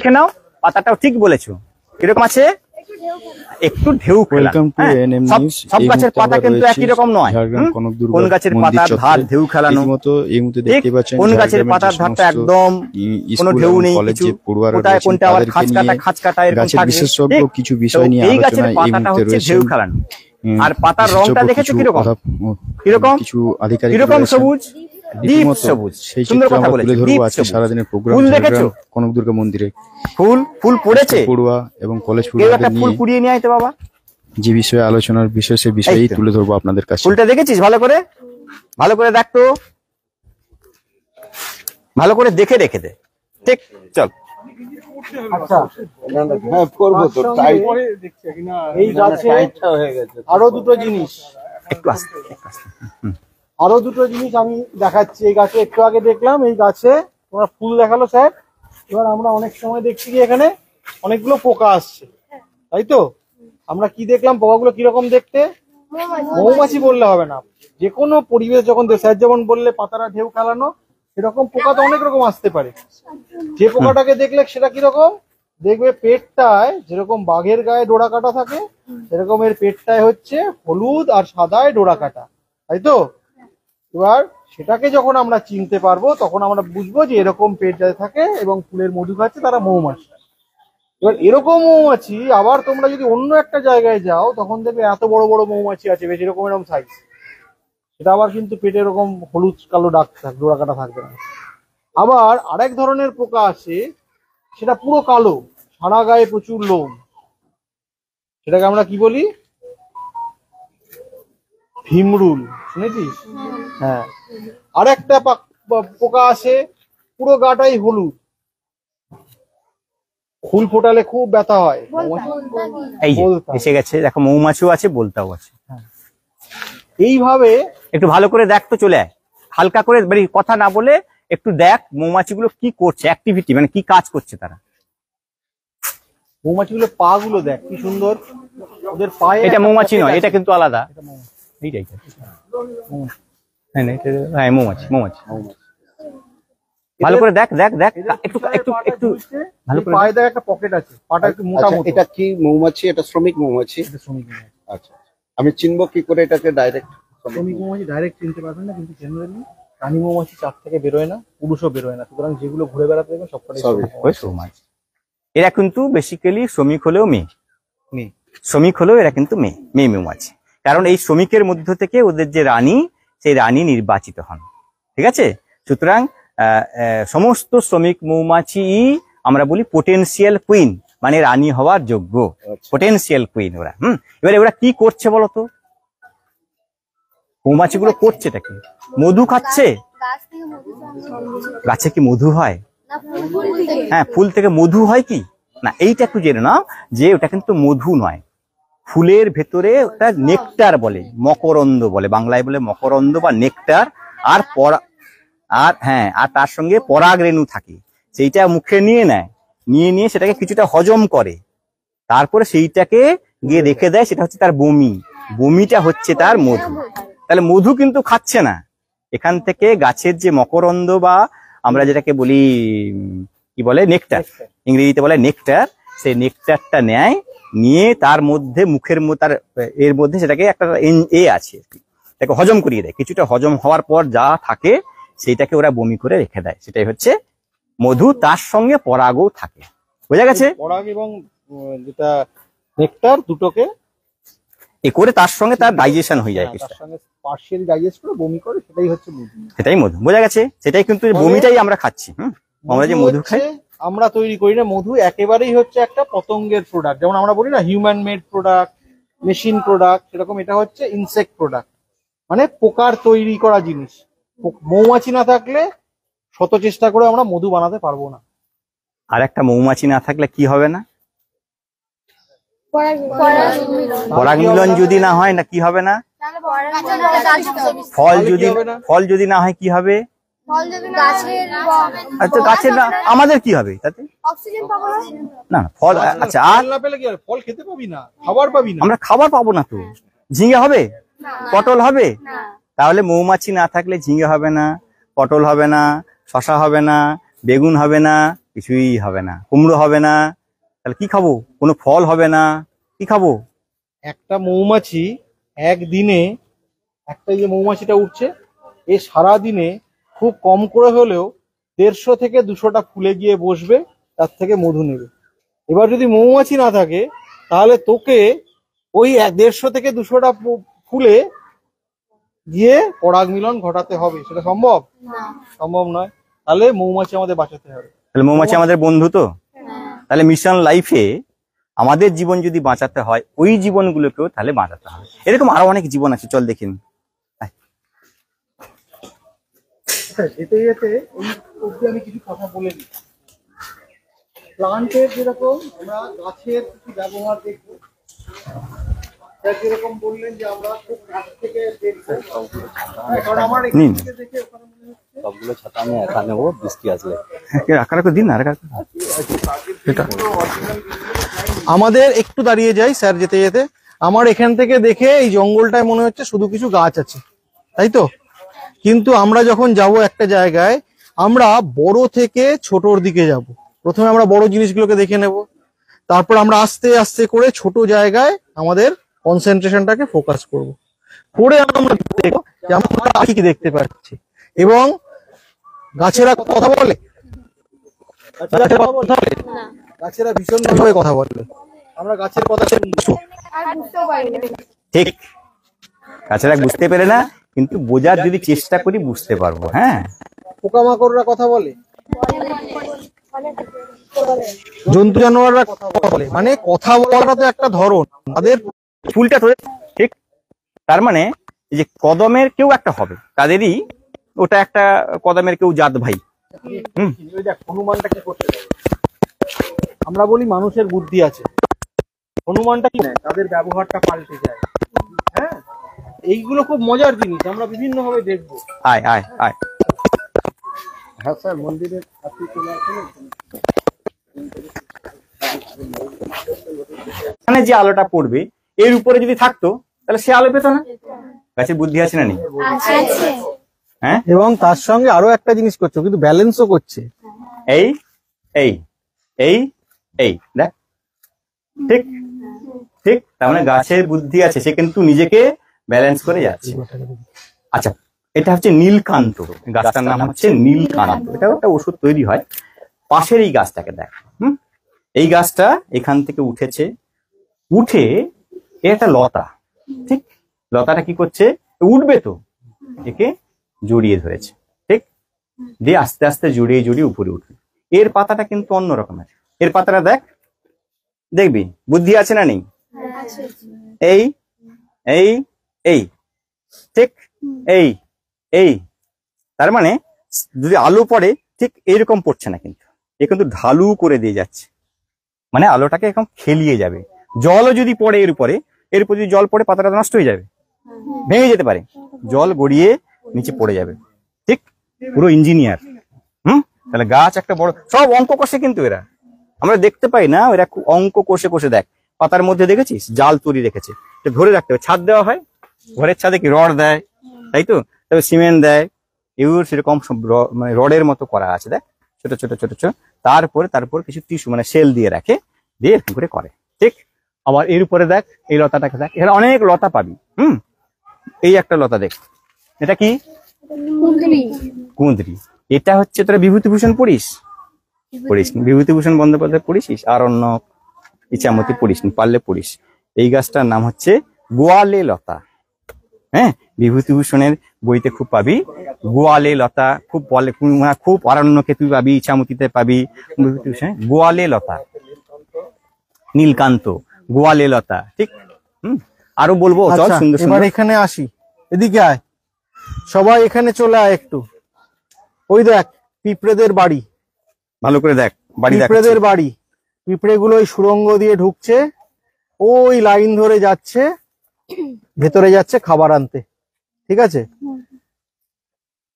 দেখে নাও, পাতাটাও ঠিক বলেছো। কিরকম আছে? একটু ঢেউ খেলা। সব গাছের পাতা কিন্তু একই রকম নয়। কোন গাছের পাতার ধার ঢেউ খেলানো, কোন গাছের পাতার ধারটা একদম কোনো ঢেউ নেই, কোথায় কোনটা আবার খাঁচ কাটা এরকম থাকবে। কিছু বিষয় নিয়ে এই গাছের পাতাটা হচ্ছে ঢেউ খেলানো। আর পাতার রংটা দেখেছো কিরকম? কিরকম কিরকম সবুজ, ডিপ সবুজ। সুন্দর কথা বলেছো, ডিপ সবুজ। সারাদিনের প্রোগ্রাম ফুল দেখেছো? কনক দুর্গা মন্দিরে ফুল পড়েছে, পড়ুয়া এবং কলেজ কেউ একটা ফুল কুড়িয়ে নিয়ে আইতে বাবা। যে বিষয়ে আলোচনার বিষয় সে বিষয়েই তুলে ধরবো আপনাদের কাছে। ফুলটা দেখেছিস ভালো করে? ভালো করে দেখ তো, ভালো করে দেখে রেখে দে। ঠিক, চল। আচ্ছা, হ্যাঁ করবো তো। এই গাছে আরো দুটো জিনিস, একটু আস্তে আরো দুটো জিনিস আমি দেখাচ্ছি। এই গাছে একটু আগে দেখলাম, এই গাছে তোমরা ফুল দেখালো স্যার। এবার আমরা অনেক সময় দেখছি কি এখানে অনেকগুলো পোকা আসছে, তাই তো? আমরা কি দেখলাম, পোকাগুলো কিরকম দেখতে? মৌমাছি বললে হবে না, যে কোনো পরিবেশ যখন স্যার যেমন বললে পাতারা ঢেউ খেলানো, এরকম পোকা তো অনেক রকম আসতে পারে। যে পোকাটাকে দেখলে সেটা কিরকম দেখবে, পেটটায় যেরকম বাঘের গায়ে ডোরা কাটা থাকে, সেরকম এর পেটটায় হচ্ছে হলুদ আর সাদায় ডোরা কাটা, তাই তো? এবার সেটাকে যখন আমরা চিনতে পারবো তখন আমরা বুঝবো যে এরকম পেট যাতে থাকে এবং ফুলের মধু খাচ্ছে তারা মৌমাছি। এবার এরকম মৌমাছি আবার তোমরা যদি অন্য একটা জায়গায় যাও তখন দেখবে এত বড় বড় মৌমাছি আছে, বেশ এরকম এরকম সাইজ, সেটা আবার কিন্তু পেটে এরকম হলুদ কালো দাগ থাকবে, ডোরা কাটা থাকবে না। আবার আরেক ধরনের পোকা আছে, সেটা পুরো কালো, সারা গায়ে প্রচুর লোম, সেটাকে আমরা কি বলি? ভিমরুল, শুনেছিস? হ্যাঁ। আর একটা পোকা আছে, পুরো গাটাই হলুদ, ফুল ফোটালে খুব ব্যথা হয়। এই যে এসে গেছে, দেখো মৌমাছিও আছে, বলতাও আছে। এইভাবে একটু ভালো করে দেখ তো, চলে আয় হালকা করে, কথা না বলে একটু দেখ মৌমাছিগুলো কি করছে, অ্যাক্টিভিটি মানে কি কাজ করছে তারা। মৌমাছিগুলো পা গুলো দেখ কি সুন্দর, ওদের পায়ে। এটা মৌমাছি নয়, এটা কিন্তু আলাদা। এইটাই হ্যাঁ, মৌমাছি মৌমাছি। ভালো করে দেখ দেখ দেখ, একটু একটু একটু ভালো করে। পায়ে দেখ একটা পকেট আছে, পাটা একটু মোটা মোটা। এটা কি মৌমাছি? এটা শ্রমিক মৌমাছি। আচ্ছা, আমি চিনবো কি করে এটাকে? ডাইরেক্ট শ্রমিক মৌমাছি ডাইরেক্ট চিনতে পারবেন না, কিন্তু জেনারেলি রানী মৌমাছি চাপ থেকে বেরোয় না, পুরুষও বেরোয় না, সুতরাং যেগুলো ঘুরে বেড়াতে দেবেন সবকটাই মৌমাছি। এরা কিন্তু বেসিক্যালি শ্রমিক হলেও মেয়ে, শ্রমিক হলেও এরা কিন্তু মেয়ে মৌমাছি। কারণ এই শ্রমিকের মধ্য থেকে ওদের যে রানী, সেই রানী নির্বাচিত হন। ঠিক আছে? সুতরাং সমস্ত শ্রমিক মৌমাছি আমরা বলি পোটেনশিয়াল কুইন, মানে রানী হওয়ার যোগ্য, পোটেনশিয়াল কুইন ওরা। এবারে ওরা কি করছে বলতো? মৌমাছিগুলো করছেটা কি? মধু খাচ্ছে। গাছে কি মধু হয়? হ্যাঁ, ফুল থেকে মধু হয় কি না, এইটা একটু জেনে নাও যে ওটা কিন্তু মধু নয়। ফুলের ভেতরে ওটা নেকটার বলে, মকরন্দ বলে, বাংলায় বলে মকরন্দ বা নেকটার। আর হ্যাঁ, আর তার সঙ্গে পরাগ রেণু থাকে, সেইটা মুখে নিয়ে সেটাকে কিছুটা হজম করে, তারপরে সেইটাকে গিয়ে রেখে দেয়, সেটা হচ্ছে তার বমিটা হচ্ছে তার মধু। তাহলে মধু কিন্তু খাচ্ছে না, এখান থেকে গাছের যে মকরন্দ বা আমরা যেটাকে বলি কি বলে নেকটার, ইংরেজিতে বলে নেকটার, সেই নেকটারটা নিয়ে তার মধ্যে মুখের তার এর মধ্যে সেটাকে একটা আছে, তাকে হজম করিয়ে দেয়। কিছুটা হজম হওয়ার পর যা থাকে সেইটাকে ওরা বমি করে রেখে দেয়, সেটাই হচ্ছে মধু। তার সঙ্গে পরাগও থাকে। বোঝা গেছে? পরাগ এবং যেটা নেকটার দুটোকে এ করে তার সঙ্গে তার ডাইজেশন হয়ে যায়, তার সঙ্গে পার্শিয়ালি ডাইজেস্ট করে বমি করে, সেটাই হচ্ছে মধু। সেটাই মধু। বোঝা গেছে? সেটাই কিন্তু বমিটাই আমরা খাচ্ছি। আমরা যে মধু খাই, আমরা তৈরি করি না। মধু একেবারেই হচ্ছে একটা পতঙ্গের প্রোডাক্ট, যেমন আমরা বলি না human made product, machine product, সেরকম এটা হচ্ছে ইনসেক্ট প্রোডাক্ট, মানে পোকার তৈরি করা জিনিস। মৌমাছি না থাকলে শত চেষ্টা করে আমরা মধু বানাতে পারবো না। আর একটা মৌমাছি না থাকলে কি হবে না? পরাগ মিলন যদি না হয় না কি হবে না? ফল যদি না হয় কি হবে? আচ্ছা, গাছের না, আমাদের কি হবে তাতে? না ফল, আচ্ছা, আর না পেলে কি হবে? ফল খেতে পাবি না, খাবার পাবি না, আমরা খাবার পাবো না তো। ঝিঙে হবে? পটল হবে? তাহলে মৌমাছি না থাকলে ঝিঙে হবে না, পটল হবে না, শসা হবে না, বেগুন হবে না, কিছুই হবে না, কুমড়ো হবে না, তাহলে কি খাবো? কোনো ফল হবে না, কি খাবো? একটা মৌমাছি একদিনে, একটা এই যে মৌমাছিটা উঠছে, এ সারা দিনে খুব কম করে হলেও 150 থেকে 200টা ফুলে গিয়ে বসবে, তার থেকে মধু নেবে। এবার যদি মৌমাছি না থাকে তাহলে তোকে ওই 150 থেকে 200টা ফুলে গিয়ে পরাগ মিলন ঘটাতে হবে। সেটা সম্ভব? সম্ভব নয়। তাহলে মৌমাছি আমাদের বাঁচাতে হবে। তাহলে মৌমাছি আমাদের বন্ধু তো। তাহলে মিশন লাইফে আমাদের জীবন যদি বাঁচাতে হয়, ওই জীবনগুলোকেও তাহলে বাঁচাতে হবে। এরকম আরো অনেক জীবন আছে, চল দেখিন। যেতে যেতে এই অবধি আমি কিছু কথা বলে দিই। প্লান্টের যেরকম আমরা গাছের কিছু ব্যবহার দেখবো, যেরকম বললেন যে আমরা খুব কাছ থেকে দেখবো, কারণ আমার এখান থেকে দেখে ওখানে মনে হচ্ছে সবগুলো ছাতা আমি একা নেবো বৃষ্টি আসলে। দিন না, আমাদের একটু দাঁড়িয়ে যাই স্যার যেতে যেতে। আমার এখান থেকে দেখে এই জঙ্গলটায় মনে হচ্ছে শুধু কিছু গাছ আছে, তাই তো? কিন্তু আমরা যখন যাব একটা জায়গায়, আমরা বড় থেকে ছোটর দিকে যাব। প্রথমে আমরা বড় জিনিসগুলোকে দেখে নেব, তারপর আমরা আস্তে আস্তে করে ছোট জায়গায় আমাদের কনসেন্ট্রেশনটাকে ফোকাস করব। করে আমরা দেখব যে আমরা কি দেখতে পাচ্ছি। এবং গাছেরা কথা বলে, গাছেরা ভীষণভাবে কথা বলে। আমরা গাছের কথা ঠিক, গাছেরা বুঝতে পেরে না, কিন্তু বোঝার যদি চেষ্টা করি বুঝতে পারবো। হ্যাঁ, পোকামাকড়রা কথা বলে, জন্তু জানোয়াররা কথা বলে। মানে কথা বলাটা তো একটা ধরন, তাদের ফুলটা তো ঠিক। তার মানে এই যে কদমের কেউ একটা হবে, তাদেরই ওটা একটা কদমের কেউ জাত ভাই। ওই দেখ হনুমানটা কি করতে পারে। আমরা বলি মানুষের বুদ্ধি আছে, হনুমানটা কি নেয়, তাদের ব্যবহারটা পাল্টে যায়। হ্যাঁ, এইগুলো খুব মজার জিনিস, আমরা বিভিন্ন ভাবে দেখবো। আয় আয় আয়। হ্যাঁ স্যার, মন্দিরের কাছে চলে আসুন। মানে যে আলোটা পড়বে এর উপরে যদি থাকতো তাহলে সে আলো পেত না। গাছের বুদ্ধি আছে না নেই? হ্যাঁ, এবং তার সঙ্গে আরো একটা জিনিস করছে, কিন্তু ব্যালেন্সও করছে। এই এই এই এই দেখ, ঠিক ঠিক। তার মানে গাছের বুদ্ধি আছে, সে কিন্তু নিজেকে ব্যালেন্স করে যাচ্ছে। আচ্ছা, এটা হচ্ছে নীলকান্ত, গাছটার নাম হচ্ছে নীলকান্ত। এটা একটা ওষুধ তৈরি হয়। পাশের এই গাছটাকে দেখ, এই গাছটা এখান থেকে উঠেছে, উঠে একটা লতা, ঠিক। লতাটা কি করছে, উঠবে তো, একে জড়িয়ে ধরেছে, ঠিক। দিয়ে আস্তে আস্তে জড়িয়ে জড়িয়ে উপরে উঠবে। এর পাতাটা কিন্তু অন্য রকমের। এর পাতাটা দেখ, দেখবি বুদ্ধি আছে না নেই? এই এই এই, ঠিক, এই এই। তার মানে যদি আলো পড়ে ঠিক এইরকম পড়ছে না, কিন্তু এ কিন্তু ঢালু করে দিয়ে যাচ্ছে, মানে আলোটাকে এখন খেলিয়ে যাবে। জলও যদি পড়ে এর উপরে, এর উপর যদি জল পড়ে পাতাটা নষ্ট হয়ে যাবে, ভেঙে যেতে পারে, জল গড়িয়ে নিচে পড়ে যাবে, ঠিক। পুরো ইঞ্জিনিয়ার। তাহলে গাছ একটা বড়, সব অঙ্ক কষে কিন্তু এরা, আমরা দেখতে পাই না, এরা অঙ্ক কষে কষে দেখ। পাতার মধ্যে দেখেছিস জাল তৈরি রেখেছে, ধরে রাখতে হবে। ছাদ দেওয়া হয়, ঘরের ছাদে কি রড দেয়, তাই তো, তবে সিমেন্ট দেয়। এগুলো সেরকম মানে রডের মতো করা আছে, দেখ, ছোট ছোট ছোট ছোট। তারপর কিছু টিস্যু মানে সেল দিয়ে রাখে, দিয়ে এরকম করে করে, ঠিক। আবার এর উপরে দেখ, এই লতাটাকে দেখ, এখানে অনেক লতা পাবি। এই একটা লতা দেখ, এটা কি? কুঁদরি। এটা হচ্ছে, তোরা বিভূতিভূষণ পড়িস? বিভূতিভূষণ বন্দ্যোপাধ্যায় পড়িস? আরণ্যক, ইছামতি পড়িস? পারলে পড়িস। এই গাছটার নাম হচ্ছে গোয়ালে লতা। হ্যাঁ, বিভূতিভূষণের বইতে খুব পাবি গোয়ালে লতা, খুব বলে, খুব আরণ্যকে তুই পাবি, ইছামতিতে পাবি। বিভূতিভূষণ গোয়ালে লতা, নীলকান্ত, গোয়ালে লতা, ঠিক। আরো বলবো, চল সুন্দর এবার সুন্দর। এখানে আসি, এদিকে আয়, সবাই এখানে চলে আয় একটু। ওই দেখ পিঁপড়েদের বাড়ি, ভালো করে দেখ, বাড়ি দেখ, পিঁপড়েদের বাড়ি। পিঁপড়েগুলো ওই সুড়ঙ্গ দিয়ে ঢুকছে, ওই লাইন ধরে যাচ্ছে, ভেতরে যাচ্ছে খাবার আনতে, ঠিক আছে।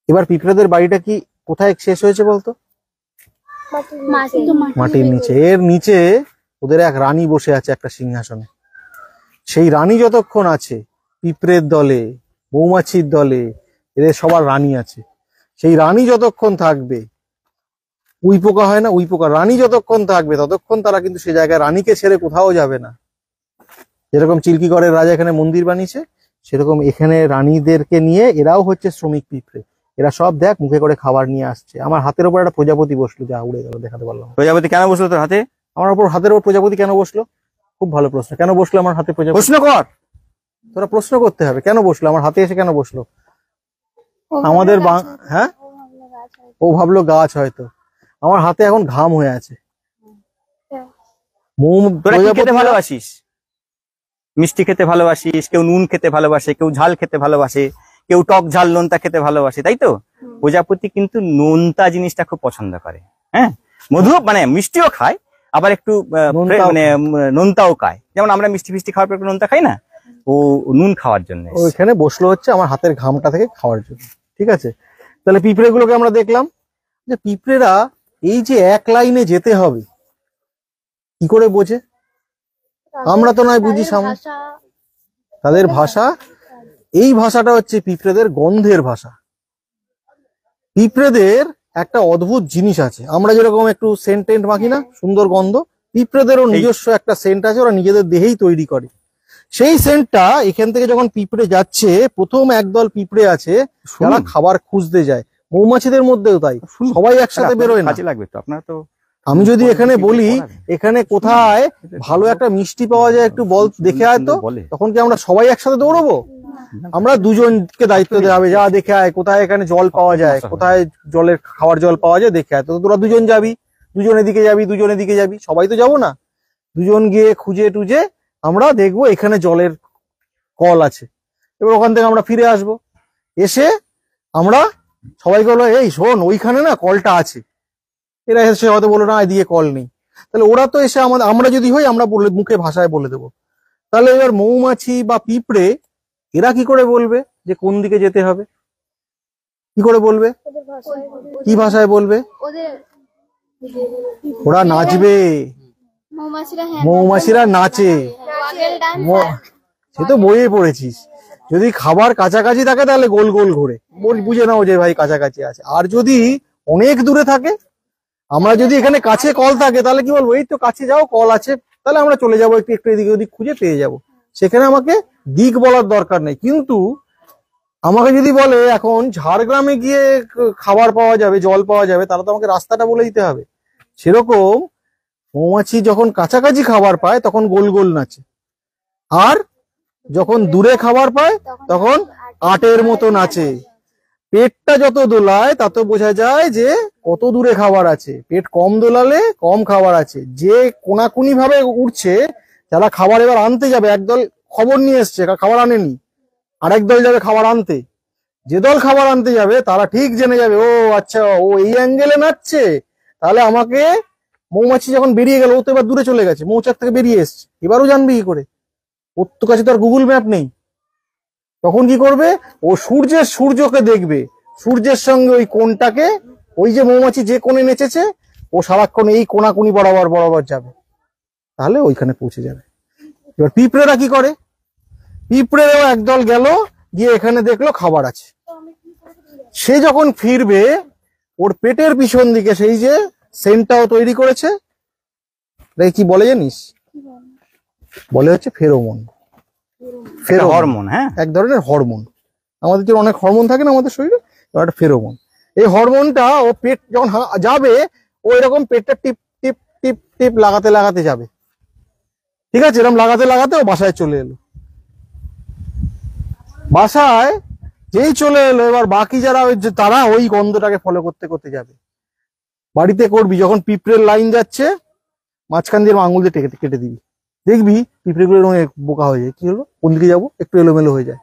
এবার পিঁপড়েদের বাড়িটা কি কোথায় শেষ হয়েছে বলতো? মাটির নিচে। এর নিচে ওদের এক রানী বসে আছে একটা সিংহাসনে। সেই রানী যতক্ষণ আছে, পিঁপড়ের দলে, মৌমাছির দলে, এদের সবার রানী আছে। সেই রানী যতক্ষণ থাকবে, উই পোকা হয় না, উই পোকা রানী যতক্ষণ থাকবে ততক্ষণ তারা কিন্তু সে জায়গায় রানীকে ছেড়ে কোথাও যাবে না। যেরকম চিল্কিগড়ের রাজা এখানে মন্দির বানিয়েছে, সেরকম এখানে রানীদেরকে নিয়ে এরাও হচ্ছে শ্রমিক পিঁপড়ে। এরা সব দেখ মুখে করে খাবার নিয়ে আসছে। আমার হাতের ওপর একটা প্রজাপতি বসলো, যা উড়ে গেল, দেখাতে পারলাম না। প্রজাপতি কেন বসলো তোর হাতে? আমার ওপর হাতের ওপর প্রজাপতি কেন বসলো? খুব ভালো প্রশ্ন। কেন বসলো আমার হাতে প্রজাপতি? প্রশ্ন কর। তোরা প্রশ্ন করতে হবে, কেন বসলো আমার হাতে এসে, কেন বসলো? আমাদের হ্যাঁ, ও ভাবলো গাছ হয়তো। আমার হাতে এখন ঘাম হয়ে আছে। তোরা কি খেতে ভালোবাসিস? মিষ্টি খেতে ভালোবাসিস, কেউ নুন খেতে ভালোবাসে, কেউ ঝাল খেতে ভালোবাসে, কেউ টক ঝাল নোনতা খেতে ভালোবাসে, তাই তো? প্রজাপতি কিন্তু নোনতা জিনিসটা খুব পছন্দ করে। হ্যাঁ, মধু মানে মিষ্টিও খায়, আবার একটু মানে নোনতাও খায়। যেমন আমরা মিষ্টি ফিষ্টি খাওয়ার পর একটু নোনতা খাই না, ও নুন খাওয়ার জন্য ওইখানে বসলো হচ্ছে আমার হাতের ঘামটা থেকে খাওয়ার জন্য। ঠিক আছে, তাহলে পিঁপড়ে গুলোকে আমরা দেখলাম যে পিঁপড়েরা এই যে এক লাইনে যেতে হবে কি করে বোঝে? আমরা তো নয় বুঝি সামনে। তাদের ভাষা, এই ভাষাটা হচ্ছে পিঁপড়েদের গন্ধের ভাষা। পিঁপড়েদের একটা অদ্ভুত জিনিস আছে, আমরা যেরকম একটু সেন্ট টেন্ট মাখি না, সুন্দর গন্ধ, পিঁপড়েদেরও নিজস্ব একটা সেন্ট আছে, ওরা নিজেদের দেহেই তৈরি করে। সেই সেন্টটা এখান থেকে যখন পিঁপড়ে যাচ্ছে, প্রথম একদল পিঁপড়ে আছে যারা খাবার খুঁজতে যায়, মৌমাছিদের মধ্যেও তাই, সবাই একসাথে বেরোয় না। লাগবে তো আপনার তো। আমি যদি এখানে বলি এখানে কোথায় ভালো একটা মিষ্টি পাওয়া যায় একটু বল, দেখে আয় তো, তখন কি আমরা সবাই একসাথে দৌড়বো? আমরা দুজনকে দায়িত্ব দেওয়া হবে, যা দেখে আয় কোথায় এখানে জল পাওয়া যায়, কোথায় জলের খাওয়ার জল পাওয়া যায় দেখে আয়। তো তোরা দুজন যাবি, দুজন এদিকে যাবি, দুজন এদিকে যাবি, সবাই তো যাবো না। দুজন গিয়ে খুঁজে টুজে আমরা দেখবো এখানে জলের কল আছে, এবার ওখান থেকে আমরা ফিরে আসবো। এসে আমরা সবাইকে বলবো, এই শোন ওইখানে না কলটা আছে। এরা এসে হয়তো বললো না এদিকে কল নেই, তাহলে ওরা তো এসে আমাদের, আমরা যদি হই আমরা বলে মুখে ভাষায় বলে দেবো। তাহলে এবার মৌমাছি বা পিঁপড়ে এরা কি করে বলবে যে কোন দিকে যেতে হবে? কি করে বলবে? কি ভাষায় বলবে? ওরা নাচবে, মৌমাছিরা নাচে। সে তো বইয়ে পড়েছিস। যদি খাবার কাছাকাছি থাকে তাহলে গোল গোল ঘুরে, বুঝে নাও যে ভাই কাছাকাছি আছে। আর যদি অনেক দূরে থাকে, আমরা যদি এখানে কাছে কল থাকে তাহলে কি বলবো, এই তো কাছে যাও কল আছে, তাহলে আমরা চলে যাবো, একটু একটু এদিকে ওদিক খুঁজে পেয়ে যাব। সেখানে আমাকে দিক বলার দরকার নেই। কিন্তু আমাকে যদি বলে এখন ঝাড়গ্রামে গিয়ে খাবার পাওয়া যাবে, জল পাওয়া যাবে, তাহলে তো আমাকে রাস্তাটা বলে দিতে হবে। সেরকম মৌমাছি যখন কাছাকাছি খাবার পায় তখন গোল গোল নাচে, আর যখন দূরে খাবার পায় তখন আটের মতো নাচে। পেটটা যত দোলায় তত বোঝা যায় যে কত দূরে খাবার আছে। পেট কম দোলালে কম খাবার আছে। যে কোনাকুনি ভাবে উঠছে, যারা খাবার এবার আনতে যাবে, একদল খবর নিয়ে এসছে খাবার আনেনি, আরেক দল যাবে খাবার আনতে। যে দল খাবার আনতে যাবে তারা ঠিক জেনে যাবে, ও আচ্ছা ও এই অ্যাঙ্গেলে নাচছে, তাহলে আমাকে, মৌমাছি যখন বেরিয়ে গেল, ও তো এবার দূরে চলে গেছে, মৌচাক থেকে বেরিয়ে এসছে, এবারও জানবে কি করে? ওর তো কাছে তো আর গুগল ম্যাপ নেই। তখন কি করবে, ও সূর্যকে দেখবে, সূর্যের সঙ্গে ওই কোণটাকে, ওই যে মৌমাছি যে কোণে নেচেছে, ও সারাক্ষণ এই কোনাকুনি বরাবর বরাবর যাবে, তাহলে ওইখানে পৌঁছে যাবে। এবার পিঁপড়েরা কি করে, পিঁপড়েরাও একদল গেল, গিয়ে এখানে দেখলো খাবার আছে। সে যখন ফিরবে, ওর পেটের পিছন দিকে সেই যে সেন্টটাও তৈরি করেছে, কি বলে জানিস? বলে হচ্ছে ফেরোমন। হরমোন, হ্যাঁ, এক ধরনের হরমোন। আমাদের যে অনেক হরমোন থাকে না আমাদের শরীরে, একটা ফেরোমন। এই হরমোনটা ও পেট যখন যাবে, ও এরকম পেটটা টিপ টিপ টিপ টিপ লাগাতে লাগাতে যাবে। ঠিক আছে, এরকম লাগাতে লাগাতে ও বাসায় চলে এলো। বাসায় যেই চলে এলো, এবার বাকি যারা তারা ওই গন্ধটাকে ফলো করতে করতে যাবে। বাড়িতে করবি, যখন পিঁপড়ের লাইন যাচ্ছে, মাঝখান দিয়ে আঙুল দিয়ে কেটে দিবি, দেখবি পিঁপড়েগুলো বোকা হয়ে যায়। কি হলো, কোন দিকে যাবো, একটু এলোমেলো হয়ে যায়,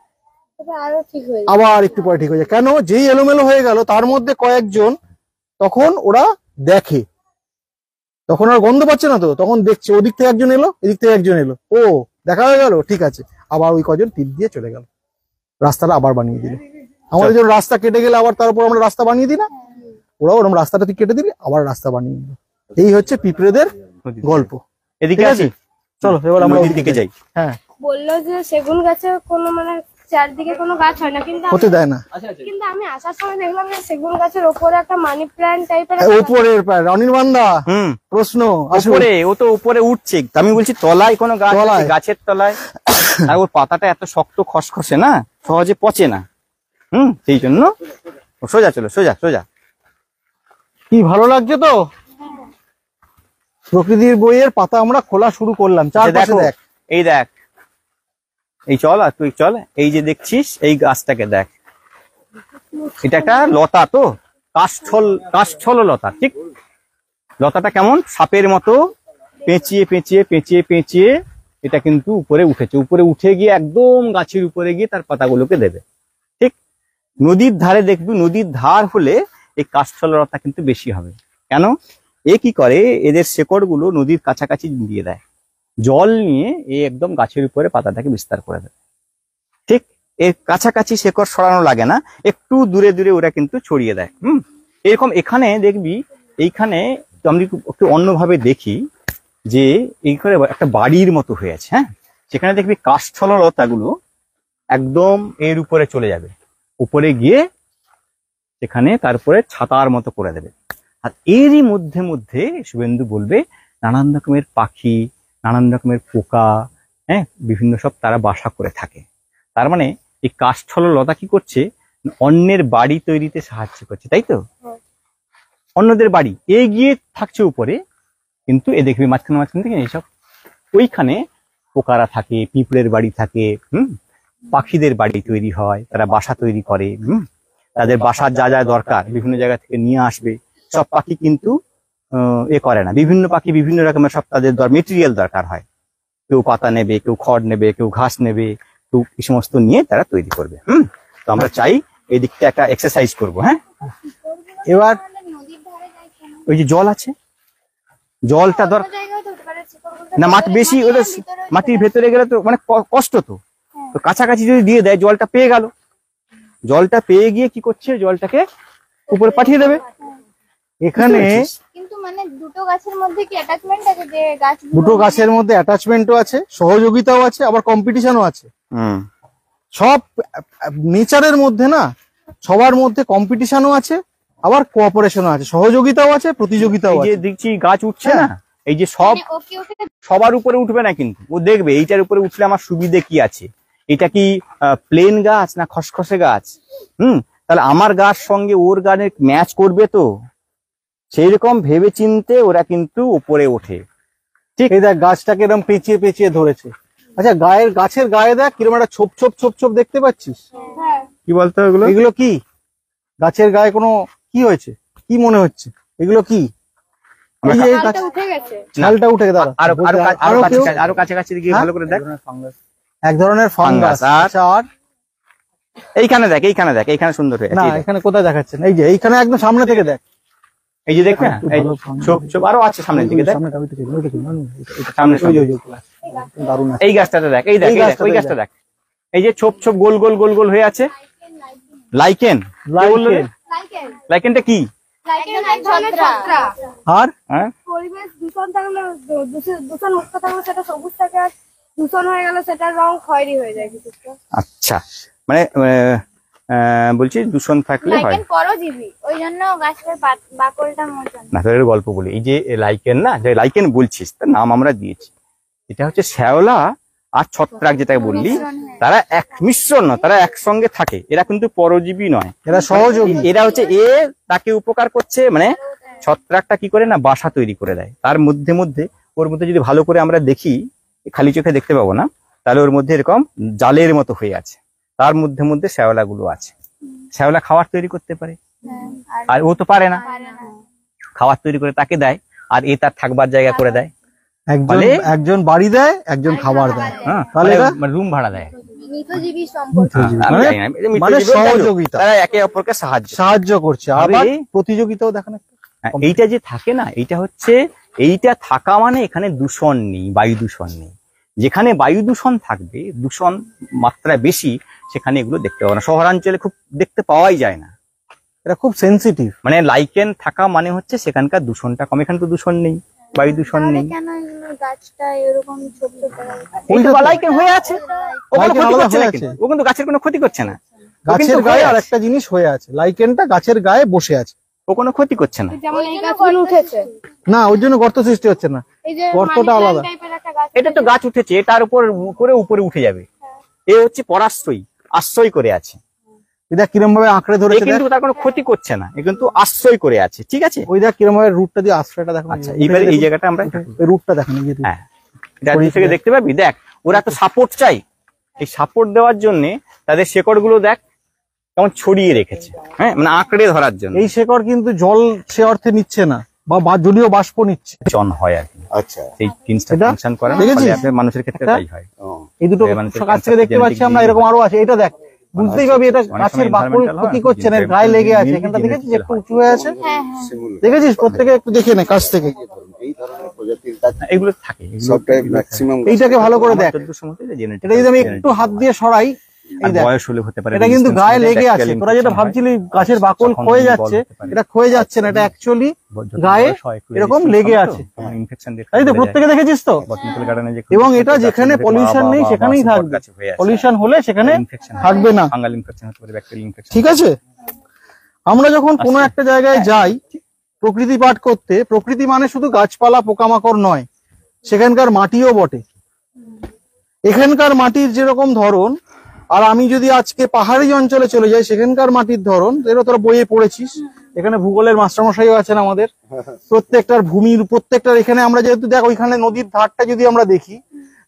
আবার একটু পরে ঠিক হয়ে যায়। কেন? যেই এলোমেলো হয়ে গেল, তার মধ্যে কয়েকজন তখন ওরা দেখে, তখন আর গন্ধ পাচ্ছে না, তো তখন দেখছে ওদিক থেকে একজন এলো, এদিক থেকে একজন এলো, ও দেখা হয়ে গেল, ঠিক আছে, আবার ওই কজন তীর দিয়ে চলে গেল, রাস্তাটা আবার বানিয়ে দিল। আমাদের যখন রাস্তা কেটে গেলে আবার তার উপর আমরা রাস্তা বানিয়ে দিই না, ওরা ওরকম রাস্তাটা তুই কেটে দিবি, আবার রাস্তা বানিয়ে দিল। এই হচ্ছে পিঁপড়েদের গল্প। এদিকে আছে, চলো এবার আমরা ওইদিকে যাই। হ্যাঁ, বললো যে সেগুন গাছে কোনো মানে চারদিকে কোনো গাছ হয় না, কিন্তু হতে দেয় না। কিন্তু আমি আসার সময় দেখলাম যে সেগুন গাছের ওপরে একটা মানি প্ল্যান্ট টাইপের উপরের অনির্বাণ দা প্রশ্ন আসুন। উপরে, ও তো উপরে উঠছে, আমি বলছি তলায় কোনো গাছ আছে, তলায়। গাছের তলায়। আর ওর পাতাটা এত শক্ত খসখসে না, সহজে পচে না। সেই জন্য সোজা চলো, সোজা সোজা। কি ভালো লাগছে তো, প্রকৃতির বইয়ের পাতা আমরা খোলা শুরু করলাম। চারপাশে দেখো, দেখ, এই দেখ, এই চল, আর তুই চল, এই যে দেখছিস এই গাছটাকে দেখ, এটা একটা লতা, তো কাষ্ঠল লতা, ঠিক? লতাটা কেমন সাপের মতো পেঁচিয়ে পেঁচিয়ে পেঁচিয়ে পেঁচিয়ে এটা কিন্তু উপরে উঠেছে, উপরে উঠে গিয়ে একদম গাছের উপরে গিয়ে তার পাতাগুলোকে দেবে, ঠিক? নদীর ধারে দেখবি, নদীর ধার হলে এই কাষ্ঠল লতা কিন্তু বেশি হবে। কেন? এ কি করে, এদের শেকড়গুলো নদীর কাছাকাছি দিয়ে দেয়, জল নিয়ে এ একদম গাছের উপরে পাতাটাকে বিস্তার করে দেয়, ঠিক? এর কাছাকাছি শেকড় সরানো লাগে না, একটু দূরে দূরে ওরা কিন্তু ছড়িয়ে দেয়। এরকম এখানে দেখবি, এইখানে আমি একটু অন্যভাবে দেখি যে এইখানে একটা বাড়ির মতো হয়ে আছে, হ্যাঁ, সেখানে দেখবি কাষ্ঠল লতাগুলো একদম এর উপরে চলে যাবে, উপরে গিয়ে সেখানে তারপরে ছাতার মতো করে দেবে। আর এরই মধ্যে মধ্যে শুভেন্দু বলবে নানান রকমের পাখি, নানান রকমের পোকা, হ্যাঁ, বিভিন্ন সব তারা বাসা করে থাকে। তার মানে এই কাষ্ঠল লতা কি করছে, অন্যের বাড়ি তৈরিতে সাহায্য করছে, তাই তো? অন্যদের বাড়ি এগিয়ে থাকছে উপরে, কিন্তু এ দেখবি মাঝখানে মাঝখান থেকে এইসব ওইখানে পোকারা থাকে, পিঁপড়ের বাড়ি থাকে, পাখিদের বাড়ি তৈরি হয়, তারা বাসা তৈরি করে, তাদের বাসার যা যা দরকার বিভিন্ন জায়গা থেকে নিয়ে আসবে। সব পাখি কিন্তু এ করে না, বিভিন্ন পাখি বিভিন্ন রকমের সব তাদের মেটেরিয়াল দরকার হয়, কেউ পাতা নেবে, কেউ খড় নেবে, কেউ ঘাস নেবে, কেউ এই সমস্ত নিয়ে তারা তৈরি করবে। তো আমরা চাই এই দিকটা একটা এক্সারসাইজ করবো। হ্যাঁ, এবার ওই যে জল আছে, জলটা দরকার না, মাটি বেশি ওটা মাটির ভেতরে গেলে তো মানে কষ্ট, তো কাছাকাছি যদি দিয়ে দেয় জলটা পেয়ে গেল, জলটা পেয়ে গিয়ে কি করছে, জলটাকে উপরে পাঠিয়ে দেবে। এখানে কিন্তু মানে দুটো গাছের মধ্যে কি অ্যাটাচমেন্ট আছে, যে গাছ দুটো গাছের মধ্যে অ্যাটাচমেন্টও আছে, সহযোগিতাও আছে, আবার কম্পিটিশনও আছে। সব নেচারের মধ্যে না, সবার মধ্যে কম্পিটিশনও আছে, আবার কোঅপারেশনও আছে, সহযোগিতাও আছে, প্রতিযোগিতাও এই যে আছে। দেখছি গাছ উঠছে না, এই যে সব সবার উপরে উঠবে না, কিন্তু ও দেখবে এইটার উপরে উঠলে আমার সুবিধে কি আছে, এটা কি প্লেন গাছ না খসখসে গাছ, তাহলে আমার গাছ সঙ্গে ওর গানের ম্যাচ করবে, তো সেই রকম ভেবে চিনতে ওরা কিন্তু উপরে ওঠে। ঠিক, এই দেখ গাছটাকে এরকম পেঁচিয়ে পেঁচিয়ে ধরেছে। আচ্ছা, গাছের গায়ে দেখ কিরকম একটা ছোপ ছোপ ছোপ ছোপ দেখতে পাচ্ছিস? কি বলতো এগুলো? এগুলো কি? গাছের গায়ে কোনো কি হয়েছে, কি মনে হচ্ছে এগুলো কি? ছালটা উঠে গেছে, আরো কাছাকাছি গিয়ে ভালো করে দেখ। এক ধরনের ফাঙ্গাস। আচ্ছা, আর এইখানে দেখ, এইখানে দেখ, এইখানে সুন্দর হয়ে না, এখানে কোথায় দেখাচ্ছেন? এই যে এইখানে একদম সামনে থেকে দেখ, এই যে দেখ না, আরো আছে সামনের দিকে দেখ, সামনে দারুণ। এই গাছটাতে দেখ, এই দেখ, ওই গাছটা দেখ, এই যে ছোপ ছোপ গোল গোল গোল গোল হয়ে আছে, লাইকেন। লাইকেনটা কি? আর পরিবেশ দূষণ থাকলে, দূষণ মুক্ত থাকলে সেটা সবুজ থাকে, আর দূষণ হয়ে গেলে সেটার রং খয়েরি হয়ে যায় কিছুটা। আচ্ছা, মানে বলছি দূষণ থাকলে হয় পরজীবী, ওই জন্য গাছের বাকলটা মোচন। না, তোর গল্প বলি। এই যে লাইকেন না, যে লাইকেন বলছিস, তার নাম আমরা দিয়েছি, এটা হচ্ছে শ্যাওলা আর ছত্রাক যেটাকে বললি, তারা এক মিশ্রণ নয়, তারা একসঙ্গে থাকে, এরা কিন্তু পরজীবী নয়, এরা সহযোগী। এরা হচ্ছে তাকে উপকার করছে, মানে ছত্রাকটা কি করে না, বাসা তৈরি করে দেয় তার মধ্যে মধ্যে। ওর মধ্যে যদি ভালো করে আমরা দেখি, খালি চোখে দেখতে পাবো না, তাহলে ওর মধ্যে এরকম জালের মতো হয়ে আছে, তার মধ্যে মধ্যে শ্যাওলা গুলো আছে। শ্যাওলা খাবার তৈরি করতে পারে, আর ও তো পারে না, খাবার তৈরি করে তাকে দেয়, আর এ তার থাকবার জায়গা করে দেয়। একজন বাড়ি দেয়, একজন খাবার দেয়, তাহলে রুম ভাড়া দেয়। মানে সহযোগিতা, তারা একে অপরকে সাহায্য করছে, আবার প্রতিযোগিতাও দেখেন। এইটা যে থাকে না, এইটা হচ্ছে, এইটা থাকা মানে এখানে দূষণ নেই, বায়ু দূষণ নেই। যেখানে বায়ু দূষণ থাকবে, দূষণ মাত্রা বেশি, সেখানে এগুলো দেখতে পাবো না। শহরাঞ্চলে খুব দেখতে পাওয়াই যায় না, এটা খুব সেন্সিটিভ। মানে লাইকেন থাকা মানে হচ্ছে সেখানকার দূষণটা কম, এখানে তো দূষণ নেই, বায়ু দূষণ তাহলে নেই। কেন এগুলো গাছটা এরকম ছোট ছোট ওই তো লাইকেন হয়ে আছে, ও কোনো লাইকেন ক্ষতি আলাদা করছে না হয়ে কিন্তু, আছে। ও কিন্তু গাছের কোনো ক্ষতি করছে না, ও গাছের কিন্তু গায়ে হয়ে আর আছে। একটা জিনিস হয়ে আছে, লাইকেনটা গাছের গায়ে বসে আছে। ও কোনো ক্ষতি করছে না। যেমন এই গাছগুলো উঠেছে, না, ওর জন্য গর্ত সৃষ্টি হচ্ছে না। এই যে গর্তটা মানি আলাদা। প্ল্যান্ট টাইপের একটা গাছ এটা তো গাছ উঠেছে, তার উপর করে উপরে উঠে যাবে, এ হচ্ছে পরাশ্রয়ী, আশ্রয় করে আছে। এটা কিরম ভাবে আঁকড়ে এ ধরেছে দেখ। কিন্তু তার কোনো ক্ষতি করছে না, এ কিন্তু আশ্রয় করে আছে, ঠিক আছে। ওই দেখ কিরম ভাবে রুটটা দিয়ে আশ্রয়টা দেখো। আচ্ছা, এইবারে এই জায়গাটা আমরা এই রুটটা দেখেন, এই যে root। হ্যাঁ, এটা দূর থেকে দেখতে পাবি, দেখ ওরা তো সাপোর্ট চাই, এই সাপোর্ট দেওয়ার জন্য তাদের শেকড় গুলো দেখ কেমন ছড়িয়ে রেখেছে, হ্যাঁ, মানে আঁকড়ে ধরার জন্য। এই শেকড় কিন্তু জল সে অর্থে নিচ্ছে না, বা জলীয় বাষ্প নিচ্ছে। জন হয় আর কি, আচ্ছা। সেই জিনিসটা এটা? ফাংশন করে, দেখেছিস? ফলে আপনার মানুষের ক্ষেত্রে এটা? তাই হয়। ও, এই দুটো এই মানুষের কাছ থেকে দেখতে পাচ্ছি আমরা, এরকম আরো আছে। এটা দেখ, বুঝতেই পারবি এটা অনেক গাছের সময় বাকল environmental ক্ষতি হয়, করছে না, এর গায়ে লেগে আছে। এখানটা দেখেছিস একটু উঁচু হয়ে আছে, শিমুল। দেখেছিস? প্রত্যেকে একটু দেখে নে কাছ থেকে। এই ধরনের প্রজাতির গাছ এগুলো থাকে, এগুলো সবটাই ম্যাক্সিমাম। এইটাকে ভালো করে দেখ। এটা যদি আমি একটু হাত দিয়ে সরাই, এই দেখ, বয়স হলে হতে পারে, এটা কিন্তু resistance গায়ে হলে লেগে bacterial আছে। তোরা যেটা infection হয়। ভাবছিলি গাছের বাকল তখন ক্ষয়ে বল যাচ্ছে, হতে পারে। এটা ক্ষয়ে যাচ্ছে না, এটা অ্যাকচুয়ালি যত গায়ে বয়স হয়, একটু এরকম resistance লেগে হবে আছে। তো, তখন infection দিয়ে তাই তো, চলে যায়। প্রত্যেকে দেখেছিস তো? Botanical garden এ যে এবং এটা গাছের যেখানে মধ্যে পলিউশন নেই বা সেখানেই বট থাকবে, গাছে হয়ে আছে। পলিউশন হলে সেখানে Infection হয়। থাকবে না। ফাঙ্গাল ইনফেকশন হতে পারে, ব্যাকটেরিয়াল ইনফেকশন। ঠিক আছে, আমরা যখন কোনো আচ্ছা। একটা জায়গায় যাই প্রকৃতি পাঠ করতে, প্রকৃতি মানে শুধু গাছপালা পোকামাকড় নয়, সেখানকার মাটিও বটে। এখানকার মাটির যেরকম ধরন, আর আমি যদি আজকে পাহাড়ি অঞ্চলে চলে যাই, সেখানকার মাটির ধরন, এরও তোরা বইয়ে পড়েছিস, এখানে ভূগোলের মাস্টারমশাইও আছেন আমাদের। প্রত্যেকটার ভূমির প্রত্যেকটার, এখানে আমরা যেহেতু দেখ ওইখানে নদীর ধারটা যদি আমরা দেখি,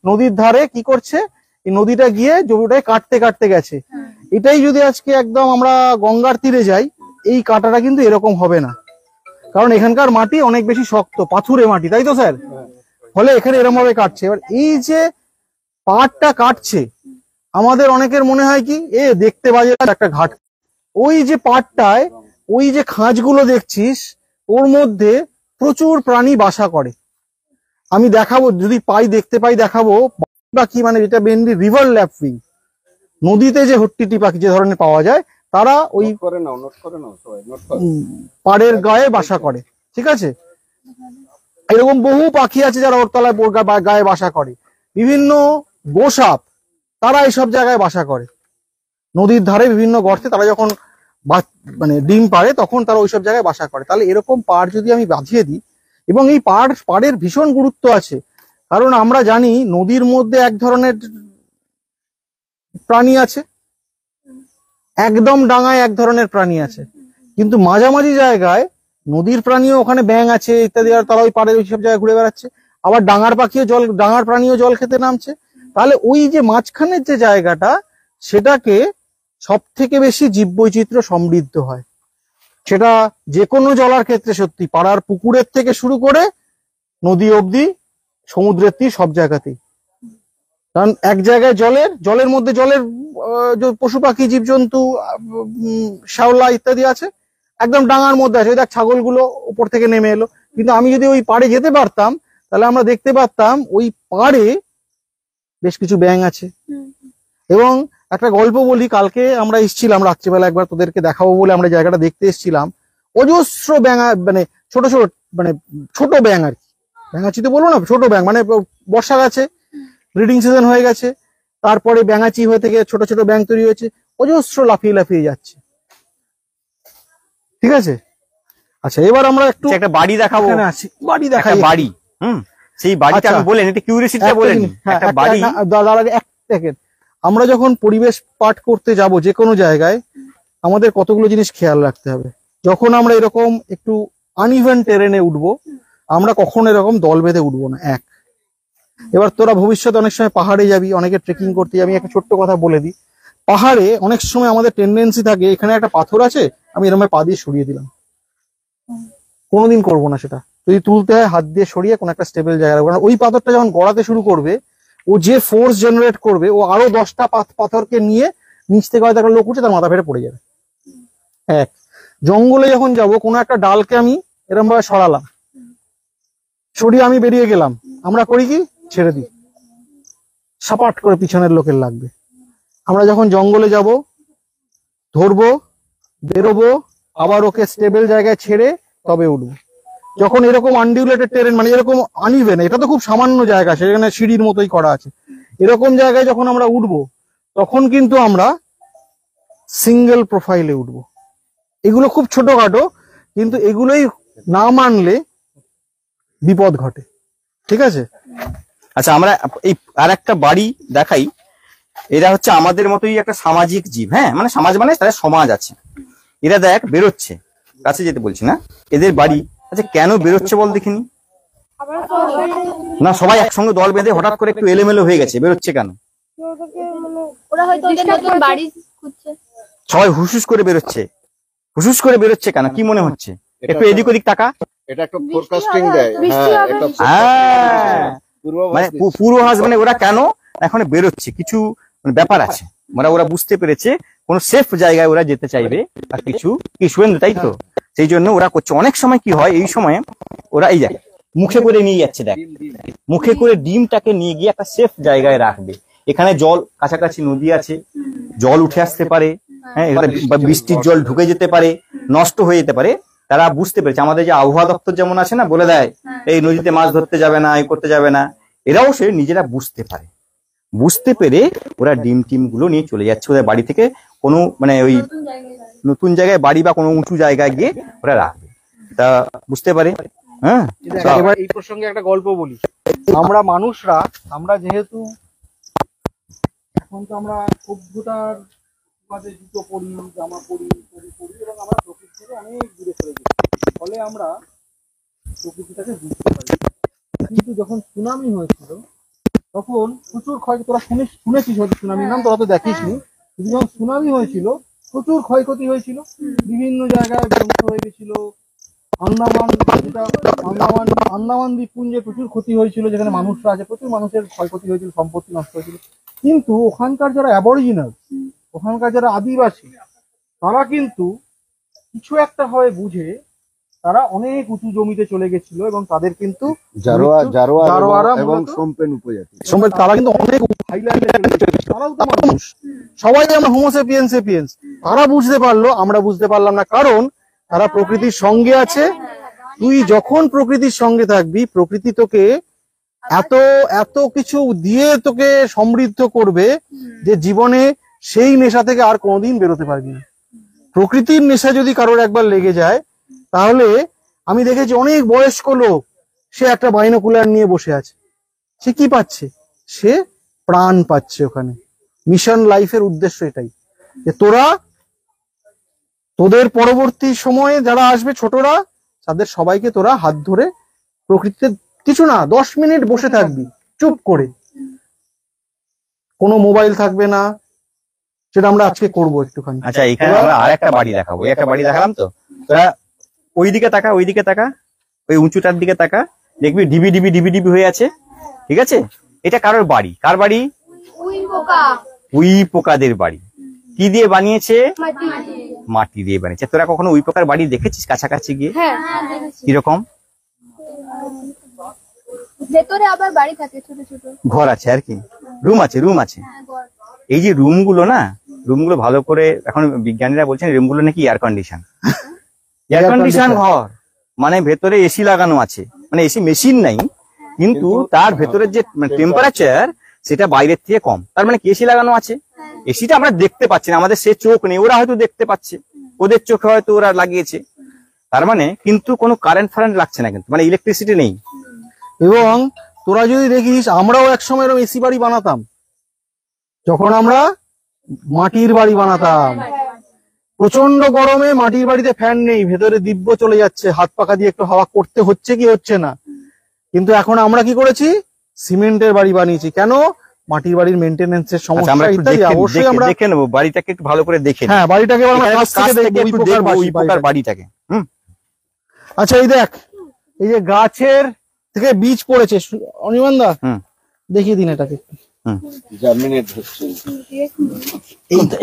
নদীর ধারে কি করছে, এই নদীটা গিয়ে জমিটায় কাটতে কাটতে গেছে। এটাই যদি আজকে একদম আমরা গঙ্গার তীরে যাই, এই কাটাটা কিন্তু এরকম হবে না, কারণ এখানকার মাটি অনেক বেশি শক্ত, পাথুরে মাটি, তাই তো স্যার? ফলে এখানে এরকম ভাবে কাটছে। এবার এই যে পাহাড়টা কাটছে, আমাদের অনেকের মনে হয় কি দেখতে বাজে একটা ঘাট। ওই যে পাড়টায় ওই যে খাঁজগুলো দেখছিস, ওর মধ্যে প্রচুর প্রাণী বাসা করে। আমি দেখাবো, যদি দেখতে পাই দেখাবো। পাখি মানে যেটা মেনলি রিভার ল্যাপউইং, নদীতে যে হট্টিটি পাখি যে ধরনের পাওয়া যায়, তারা ওই নোট করে নাও সবাই, নোট করো। পাড়ের গায়ে বাসা করে, ঠিক আছে? এরকম বহু পাখি আছে যারা ওর তলায় গায়ে বাসা করে। বিভিন্ন গোসাপ, তারা এইসব জায়গায় বাসা করে। নদীর ধারে বিভিন্ন গর্তে তারা যখন মানে ডিম পাড়ে, তখন তারা ওইসব জায়গায় বাসা করে। তাহলে এরকম পাড় যদি আমি বাঁধিয়ে দিই, এবং এই পাড়ের ভীষণ গুরুত্ব আছে, কারণ আমরা জানি নদীর মধ্যে এক ধরনের প্রাণী আছে, একদম ডাঙায় এক ধরনের প্রাণী আছে, কিন্তু মাঝামাঝি জায়গায় নদীর প্রাণীও, ওখানে ব্যাঙ আছে ইত্যাদি, আর তারা ওই পাড়ের ওইসব জায়গায় ঘুরে বেড়াচ্ছে। আবার ডাঙার প্রাণীও জল খেতে নামছে। তাহলে ওই যে মাঝখানের যে জায়গাটা, সেটাকে সব থেকে বেশি জীববৈচিত্র্য সমৃদ্ধ হয়। সেটা যে কোনো জলার ক্ষেত্রে সত্যি, পাড়ার পুকুরের থেকে শুরু করে নদী অবধি, সমুদ্রের তীর, সব জায়গাতেই। কারণ এক জায়গায় জলের মধ্যে জলের পশু পাখি জীবজন্তু, শ্যাওলা ইত্যাদি আছে, একদম ডাঙার মধ্যে আছে। দেখ ছাগলগুলো উপর থেকে নেমে এলো। কিন্তু আমি যদি ওই পাড়ে যেতে পারতাম, তাহলে আমরা দেখতে পারতাম ওই পাড়ে বেশ কিছু ব্যাঙ আছে। এবং একটা গল্প বলি, কালকে আমরা এসেছিলাম রাত্রিবেলা, একবার তোদেরকে দেখাবো বলে আমরা জায়গাটা দেখতে এসেছিলাম। অজস্র ব্যাঙ, মানে ছোট ব্যাঙ আর কি, ব্যাঙাচি তো বলবো না, ছোট ব্যাঙ, মানে বর্ষা গেছে, ব্রিডিং সিজন হয়ে গেছে, তারপরে ব্যাঙাচি হয়ে থেকে ছোট ছোট ব্যাঙ তৈরি হয়েছে, অজস্র লাফিয়ে লাফিয়ে যাচ্ছে। ঠিক আছে, আচ্ছা এবার আমরা একটু একটা বাড়ি দেখাবো, এখানে আছি, বাড়ি দেখাই। একটা বাড়ি, সেই বাড়িটা আমি বলেন, এটা কিউরিয়াসিটিটা বলেন, একটা বাড়ি। এক সেকেন্ড, আমরা যখন পরিবেশ পাঠ করতে যাব যে কোনো জায়গায়, আমাদের কতগুলো জিনিস খেয়াল রাখতে হবে। যখন আমরা এরকম একটু আনইভেন টেরেনে উঠবো, আমরা কখনো এরকম দল বেঁধে উঠবো না। এবার তোরা ভবিষ্যতে অনেক সময় পাহাড়ে যাবি, অনেকে ট্রেকিং করতে যাবি, একটা ছোট্ট কথা বলে দিই। পাহাড়ে অনেক সময় আমাদের টেন্ডেন্সি থাকে, এখানে একটা পাথর আছে, আমি এরকম পা দিয়ে সরিয়ে দিলাম। কোনোদিন করবো না সেটা। যদি তুলতে হয় হাত দিয়ে সরিয়ে কোনো একটা স্টেবল জায়গায়, কারণ ওই পাথরটা যখন গড়াতে শুরু করবে, ও যে ফোর্স জেনারেট করবে, ও আরো 10টা পাথরকে নিয়ে নিচ থেকে হয়তো একটা লোক উঠে তার মাথা ফেটে পড়ে যাবে। জঙ্গলে যখন যাব, কোনো একটা ডালকে আমি এরকম ভাবে সরালাম, সরিয়ে আমি বেরিয়ে গেলাম, আমরা করি কি, ছেড়ে দিই, সাপাট করে পিছনের লোকের লাগবে। আমরা যখন জঙ্গলে যাব, ধরবো, বেরোবো, আবার ওকে স্টেবল জায়গায় ছেড়ে তবে উঠবো। যখন এরকম আনডিউলেটেড টেরেন, মানে এরকম আনইভেন, এটা তো খুব সামান্য জায়গা, সেখানে সিঁড়ির মতোই করা আছে, এরকম জায়গায় যখন আমরা উঠবো তখন কিন্তু আমরা সিঙ্গেল প্রোফাইলে উঠবো। এগুলো খুব ছোটখাটো, কিন্তু এগুলোই না মানলে বিপদ ঘটে। ঠিক আছে, আচ্ছা আমরা এই আর একটা বাড়ি দেখাই। এরা হচ্ছে আমাদের মতোই একটা সামাজিক জীব, হ্যাঁ, মানে সমাজ মানে তাদের সমাজ আছে। এরা দেখ বেরোচ্ছে, কাছে যেতে বলছি না, এদের বাড়ি। আচ্ছা কেন বেরোচ্ছে বল দেখিনি? আবার না সবাই একসঙ্গে দল বেঁধে হঠাৎ করে একটু এলোমেলো হয়ে গেছে, বেরোচ্ছে কেন? ওরা হয়তো ওদের নতুন বাড়ি খুঁজছে। সবাই হুসুস করে বেরোচ্ছে, হুসুস করে বেরোচ্ছে কেন, কি মনে হচ্ছে? একটু এদিক ওদিক তাকা। এটা একটা ফোরকাস্টিং দেয়, বৃষ্টি হ্যাঁ হবে। একটা হ্যাঁ, পূর্বাভাস মানে দিচ্ছে। পূর্বাভাস, মানে ওরা কেন এখন বেরোচ্ছে, কিছু মানে ব্যাপার আছে, মানে ওরা বুঝতে পেরেছে কোন সেফ জায়গায় ওরা যেতে চাইবে আর কিছু কি সুরেন্দ্র, তাই তো? সেই জন্য ওরা করছে। অনেক সময় কি হয়, এই সময় ওরা এই জায়গায় মুখে করে নিয়ে যাচ্ছে, দেখ মুখে করে ডিমটাকে নিয়ে গিয়ে একটা সেফ জায়গায় রাখবে। এখানে জল, কাছাকাছি নদী আছে, জল উঠে আসতে পারে, হ্যাঁ, এখানে বৃষ্টির জল ঢুকে যেতে পারে, নষ্ট হয়ে যেতে পারে। তারা বুঝতে পেরেছে, আমাদের যে আবহাওয়া দপ্তর যেমন আছে না, বলে দেয় এই নদীতে মাছ ধরতে যাবে না, এই করতে যাবে না, এরাও সে নিজেরা বুঝতে পারে। বুঝতে পেরে ওরা ডিম টিম গুলো নিয়ে চলে যাচ্ছে ওদের বাড়ি থেকে, কোনো মানে ওই নতুন জায়গায় বাড়ি বা কোনো উঁচু জায়গায় গিয়ে ওরা রাখবে, তা বুঝতে পারে। হ্যাঁ, এবার এই প্রসঙ্গে একটা গল্প বলি। আমরা মানুষরা, আমরা যেহেতু এখন তো আমরা সভ্যতার মাঝে জুতো পরি, জামা পরি এবং আমরা প্রকৃতি থেকে অনেক দূরে সরে গেছি, ফলে আমরা প্রকৃতিটাকে বুঝতে পারি। কিন্তু যখন সুনামি হয়েছিল তখন প্রচুর ক্ষয়, তোরা শুনেছিস হয়তো সুনামির নাম, তোরা তো দেখিসনি, কিন্তু যখন সুনামি হয়েছিল প্রচুর ক্ষয়ক্ষতি হয়েছিল, বিভিন্ন জায়গায় ধ্বংস হয়ে গেছিল। আন্দামান দ্বীপপুঞ্জে প্রচুর ক্ষতি হয়েছিল, যেখানে মানুষরা আছে, প্রচুর মানুষের ক্ষয়ক্ষতি হয়েছিল, সম্পত্তি নষ্ট হয়েছিল। কিন্তু ওখানকার যারা অ্যাবরিজিনাল, ওখানকার যারা আদিবাসী, তারা কিন্তু কিছু একটা হয় বুঝে তারা অনেক উঁচু জমিতে চলে গেছিল এবং তাদের কিন্তু জারোয়ারা এবং মূলত সোমপেন উপজাতি, তারা কিন্তু অনেক হাইল্যান্ডে চলে গেছিল। তারাও তো মানুষ, সবাই আমরা হোমোসেপিয়েন্স। তারা বুঝতে পারলো, আমরা বুঝতে পারলাম না, কারণ তারা প্রকৃতির সঙ্গে আছে। তুই যখন প্রকৃতির সঙ্গে থাকবি, প্রকৃতি তোকে এত এত কিছু দিয়ে তোকে সমৃদ্ধ করবে যে জীবনে সেই নেশা থেকে আর কোনোদিন বেরোতে পারবি না। প্রকৃতির নেশা যদি কারোর একবার লেগে যায়, তাহলে আমি দেখেছি অনেক বয়স্ক লোক, সে একটা বাইনোকুলার নিয়ে বসে আছে, সে কি পাচ্ছে? সে প্রাণ পাচ্ছে ওখানে। মিশন লাইফের উদ্দেশ্য এটাই, যে তোদের পরবর্তী সময়ে যারা আসবে ছোটরা, তাদের সবাইকে তোরা হাত ধরে প্রকৃতিতে কিছু না 10 মিনিট বসে থাকবি চুপ করে, কোনো মোবাইল থাকবে না, সেটা আমরা আজকে করবো একটুখানি। আচ্ছা এখানে আমরা আর একটা বাড়ি দেখাবো। একটা বাড়ি দেখালাম তো, তোরা ওইদিকে তাকা, ওইদিকে তাকা, ওই উঁচুটার দিকে তাকা, দেখবি ডিবি ডিবি ডিবি ডিবি হয়ে আছে। ঠিক আছে, এটা কারোর বাড়ি। কার বাড়ি? উই পোকা। উই পোকাদের বাড়ি। কি দিয়ে বানিয়েছে? মাটি দিয়ে বানিয়েছে। তোরা কখনো উই পোকার বাড়ি দেখেছিস কাছাকাছি গিয়ে? হ্যাঁ দেখেছি। কিরকম? ভেতরে আবার বাড়ি থাকে, ছোট ছোট ঘর আছে আর কি, রুম আছে, রুম আছে। ঘর। এই যে রুমগুলো না, রুমগুলো ভালো করে, এখন বিজ্ঞানীরা বলছেন রুমগুলো নাকি এয়ার কন্ডিশন, এয়ার কন্ডিশন ঘর, মানে ভেতরে এসি লাগানো আছে, মানে এসি মেশিন নাই, কিন্তু তার ভেতরের যে টেম্পারেচার সেটা বাইরের থেকে কম। তার মানে কি এসি লাগানো আছে? এসিটা আমরা দেখতে পাচ্ছি না, আমাদের সে চোখ নেই, ওরা হয়তো দেখতে পাচ্ছে, ওদের চোখে হয়তো ওরা লাগিয়েছে। তার মানে কিন্তু কোনো কারেন্ট ফারেন্ট লাগছে না, কিন্তু মানে ইলেকট্রিসিটি নেই। এবং তোরা যদি দেখিস, আমরাও একসময় এরকম এসি বাড়ি বানাতাম, যখন আমরা মাটির বাড়ি বানাতাম। প্রচন্ড গরমে মাটির বাড়িতে ফ্যান নেই, ভেতরে দিব্য চলে যাচ্ছে, হাত পাখা দিয়ে একটু হাওয়া করতে হচ্ছে কি হচ্ছে না। কিন্তু এখন আমরা কি করেছি? সিমেন্টের বাড়ি বানিয়েছি। কেন? মাটির বাড়ির মেইনটেনেন্সের আচ্ছা, আমরা সমস্যা একটু ইত্যাদি। অবশ্যই আমরা দেখে নেবো বাড়িটাকে, একটু ভালো করে দেখে হ্যাঁ বাড়িটাকে এবার আমরা কাছ থেকে দেখবো, একটু দেখবো উই পোকার বাড়িটাকে। আচ্ছা এই দেখ, এই যে গাছের থেকে বীজ পড়েছে, অনির্বাণদা দেখিয়ে দিন এটাকে। জার্মিনেট হচ্ছে,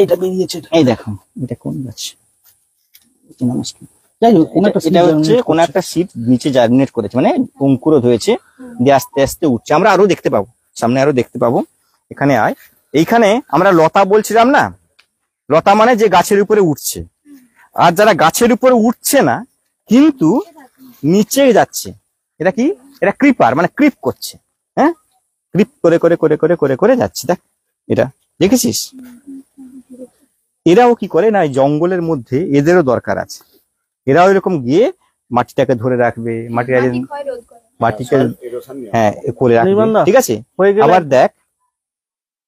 এইটা বেরিয়েছে, এই দেখো এটা কোন গাছ, যাই হোক এটা হচ্ছে কোন একটা শীট নিচে জার্মিনেট করেছে, মানে অঙ্কুরোধ হয়েছে, দিয়ে আস্তে আস্তে উঠছে। আমরা আরো দেখতে পাবো, সামনে আরো দেখতে পাবো। এখানে আয়, এইখানে আমরা লতা বলছিলাম না, লতা মানে যে গাছের উপরে উঠছে। আর যারা গাছের উপরে উঠছে না, কিন্তু নিচে যাচ্ছে। এটা কি? এটা ক্রিপার, মানে ক্রিপ করছে। হ্যাঁ, ক্রিপ করে করে করে করে করে করে যাচ্ছে। দেখ এটা দেখেছিস? এরাও কি করে না, এই জঙ্গলের মধ্যে এদেরও দরকার আছে। এরাও এরকম গিয়ে মাটিটাকে ধরে রাখবে, মাটিটা মাটি ক্ষয় রোধ করে। মাটিকে হ্যাঁ করে রাখবে, নির্বাণদা, ঠিক আছে? হয়ে গেলে আবার দেখ,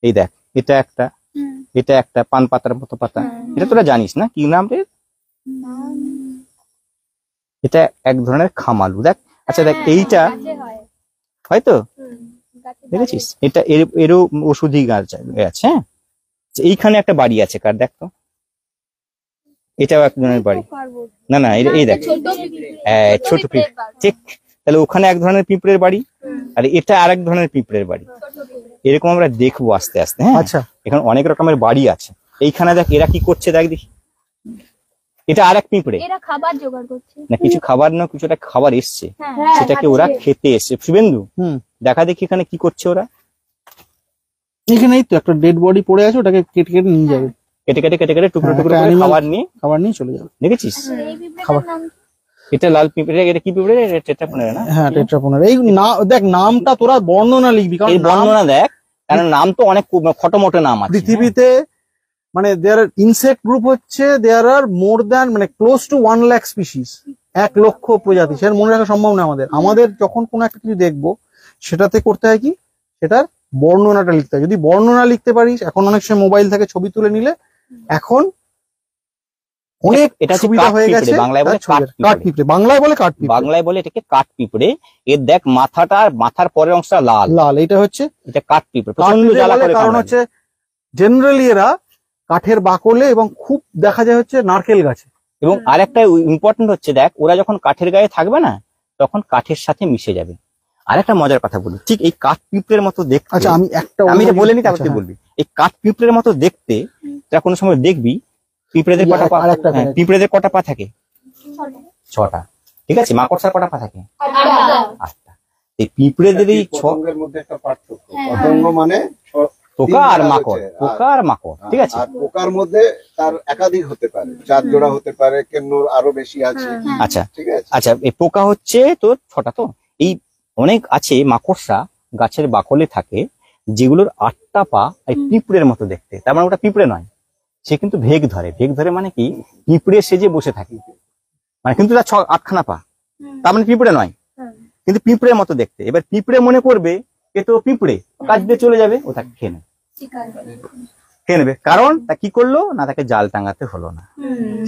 এই দেখ, এটা একটা, এটা একটা পান পাতার মতো পাতা। এটা তোরা জানিস না কি নাম রে? এটা এক ধরনের খামালু। দেখ, আচ্ছা দেখ, এইটা গাছে হয়। হয়তো গাছে দেখেছিস? এটা এরও ওষুধি গাছ আছে। হ্যাঁ, এইখানে একটা বাড়ি আছে কার, দেখ তো। এটাও এক ধরনের বাড়ি। পারবো। না না, এই দেখ, ছোট ছোট পিঁপড়ে, ঠিক। তাহলে ওখানে এক ধরনের পিঁপড়ের বাড়ি, আর এটা আরেক ধরনের পিঁপড়ের বাড়ি। এরকম আমরা দেখবো আস্তে আস্তে। হ্যাঁ, আচ্ছা, এখানে অনেক রকমের বাড়ি আছে। এইখানে দেখ এরা কি করছে, দেখ দেখি। এটা আরেক পিঁপড়ে, এরা খাবার জোগাড় করছে। না কিছু খাবার না, কিছু একটা খাবার এসছে, হ্যাঁ, সেটাকে ওরা খেতে এসছে। শুভেন্দু, হুম, দেখা দেখি এখানে কি করছে ওরা। এখানেই তো একটা ডেড বডি পড়ে আছে, ওটাকে কেটে কেটে নিয়ে যাবে, কেটে কেটে কেটে কেটে টুকরো হ্যাঁ, টুকরো একটা করে animal- খাবার নিয়ে, খাবার নিয়ে চলে যাবে। দেখেছিস? এই পিঁপড়েটার খাবার। নাম কি? এটা লাল পিঁপড়ে, এটা কি পিঁপড়ে? টেট্রাপোনা না? হ্যাঁ, টেট্রাপোনার। এই না, দেখ নামটা তোরা বর্ণনা লিখবি, কারণ এই নাম বর্ণনা দেখ, কারণ নাম তো অনেক খটোমটো নাম আছে। পৃথিবীতে মানে দেয়ার ইনসেক্ট গ্রুপ হচ্ছে, দেয়ার আর মোর দ্যান মানে ক্লোজ টু 1 লাখ স্পিসিস, 1 লক্ষ প্রজাতি। সেটা মনে রাখা সম্ভব না আমাদের। আমাদের যখন কোনো একটা কিছু দেখবো, সেটাতে করতে হয় কি, সেটার বর্ণনাটা লিখতে হয়। যদি বর্ণনা লিখতে পারিস, এখন অনেক সময় মোবাইল থেকে ছবি তুলে নিলে এখন অনেক এটা হচ্ছে সুবিধা হয়ে কাঠপিঁপড়ে, গেছে। বাংলায় বলে তার ছবির- কাঠপিঁপড়ে। কাঠপিঁপড়ে, বাংলায় বলে কাঠপিঁপড়ে, বাংলায় বলে এটাকে কাঠ পিঁপড়ে। এর দেখ মাথাটা, মাথার পরের অংশটা লাল, লাল। এটা হচ্ছে এটা কাঠ পিঁপড়ে। প্রচন্ড কাঠপিঁপড়ে জ্বালা বলে, করে কারণ কামড়ায়। হচ্ছে জেনারেলি এরা কাঠের বাকলে এবং খুব দেখা যায় হচ্ছে নারকেল গাছে। এবং আরেকটা ইম্পর্টেন্ট হচ্ছে, দেখ ওরা যখন কাঠের গায়ে থাকবে না, তখন কাঠের সাথে মিশে যাবে। আরেকটা মজার কথা বলি, ঠিক এই কাঠ পিঁপড়ের মতো দেখতে। আচ্ছা, আমি একটা আমি এটা অন্য বলে জিনিস- নি, তারপর আচ্ছা, তুই বলবি। এই কাঠ পিঁপড়ের মতো দেখতে, তোরা কোনো সময় দেখবি পিঁপড়েদের কটা পা? আরেকটা হ্যাঁ, বেড়েছে। পিঁপড়েদের কটা পা থাকে? 6টা, ঠিক আছে। মাকড়সার কটা পা থাকে? 8টা। এই পিঁপড়েদের এই পতঙ্গের মধ্যে একটা পার্থক্য। পতঙ্গ মানে পোকা আর তিন মাকড়, হচ্ছে, পোকা আর মাকড়, ঠিক আছে। আর পোকার মধ্যে তার একাধিক হতে পারে, 4 জোড়া হতে পারে, কেন্নর আরো বেশি আছে, আচ্ছা ঠিক আছে। আচ্ছা, এই পোকা হচ্ছে তোর 6টা। তো এই অনেক আছে মাকড়সা গাছের বাকলে থাকে, যেগুলোর 8টা পা এই পিঁপড়ের মতো দেখতে। তার মানে ওটা পিঁপড়ে নয়, সে কিন্তু ভেগ ধরে। ভেগ ধরে মানে কি, পিঁপড়ে সেজে বসে থাকে, মানে কিন্তু তার 8খানা পা, তার মানে পিঁপড়ে নয়, কিন্তু পিঁপড়ের মতো দেখতে। এবার পিঁপড়ে মনে করবে এ তো পিঁপড়ে, কাজ দিয়ে চলে যাবে, ও তাকে খেয়ে নেবে, খেয়ে নেবে। কারণ তা কি করলো না, তাকে জাল টাঙাতে হলো না,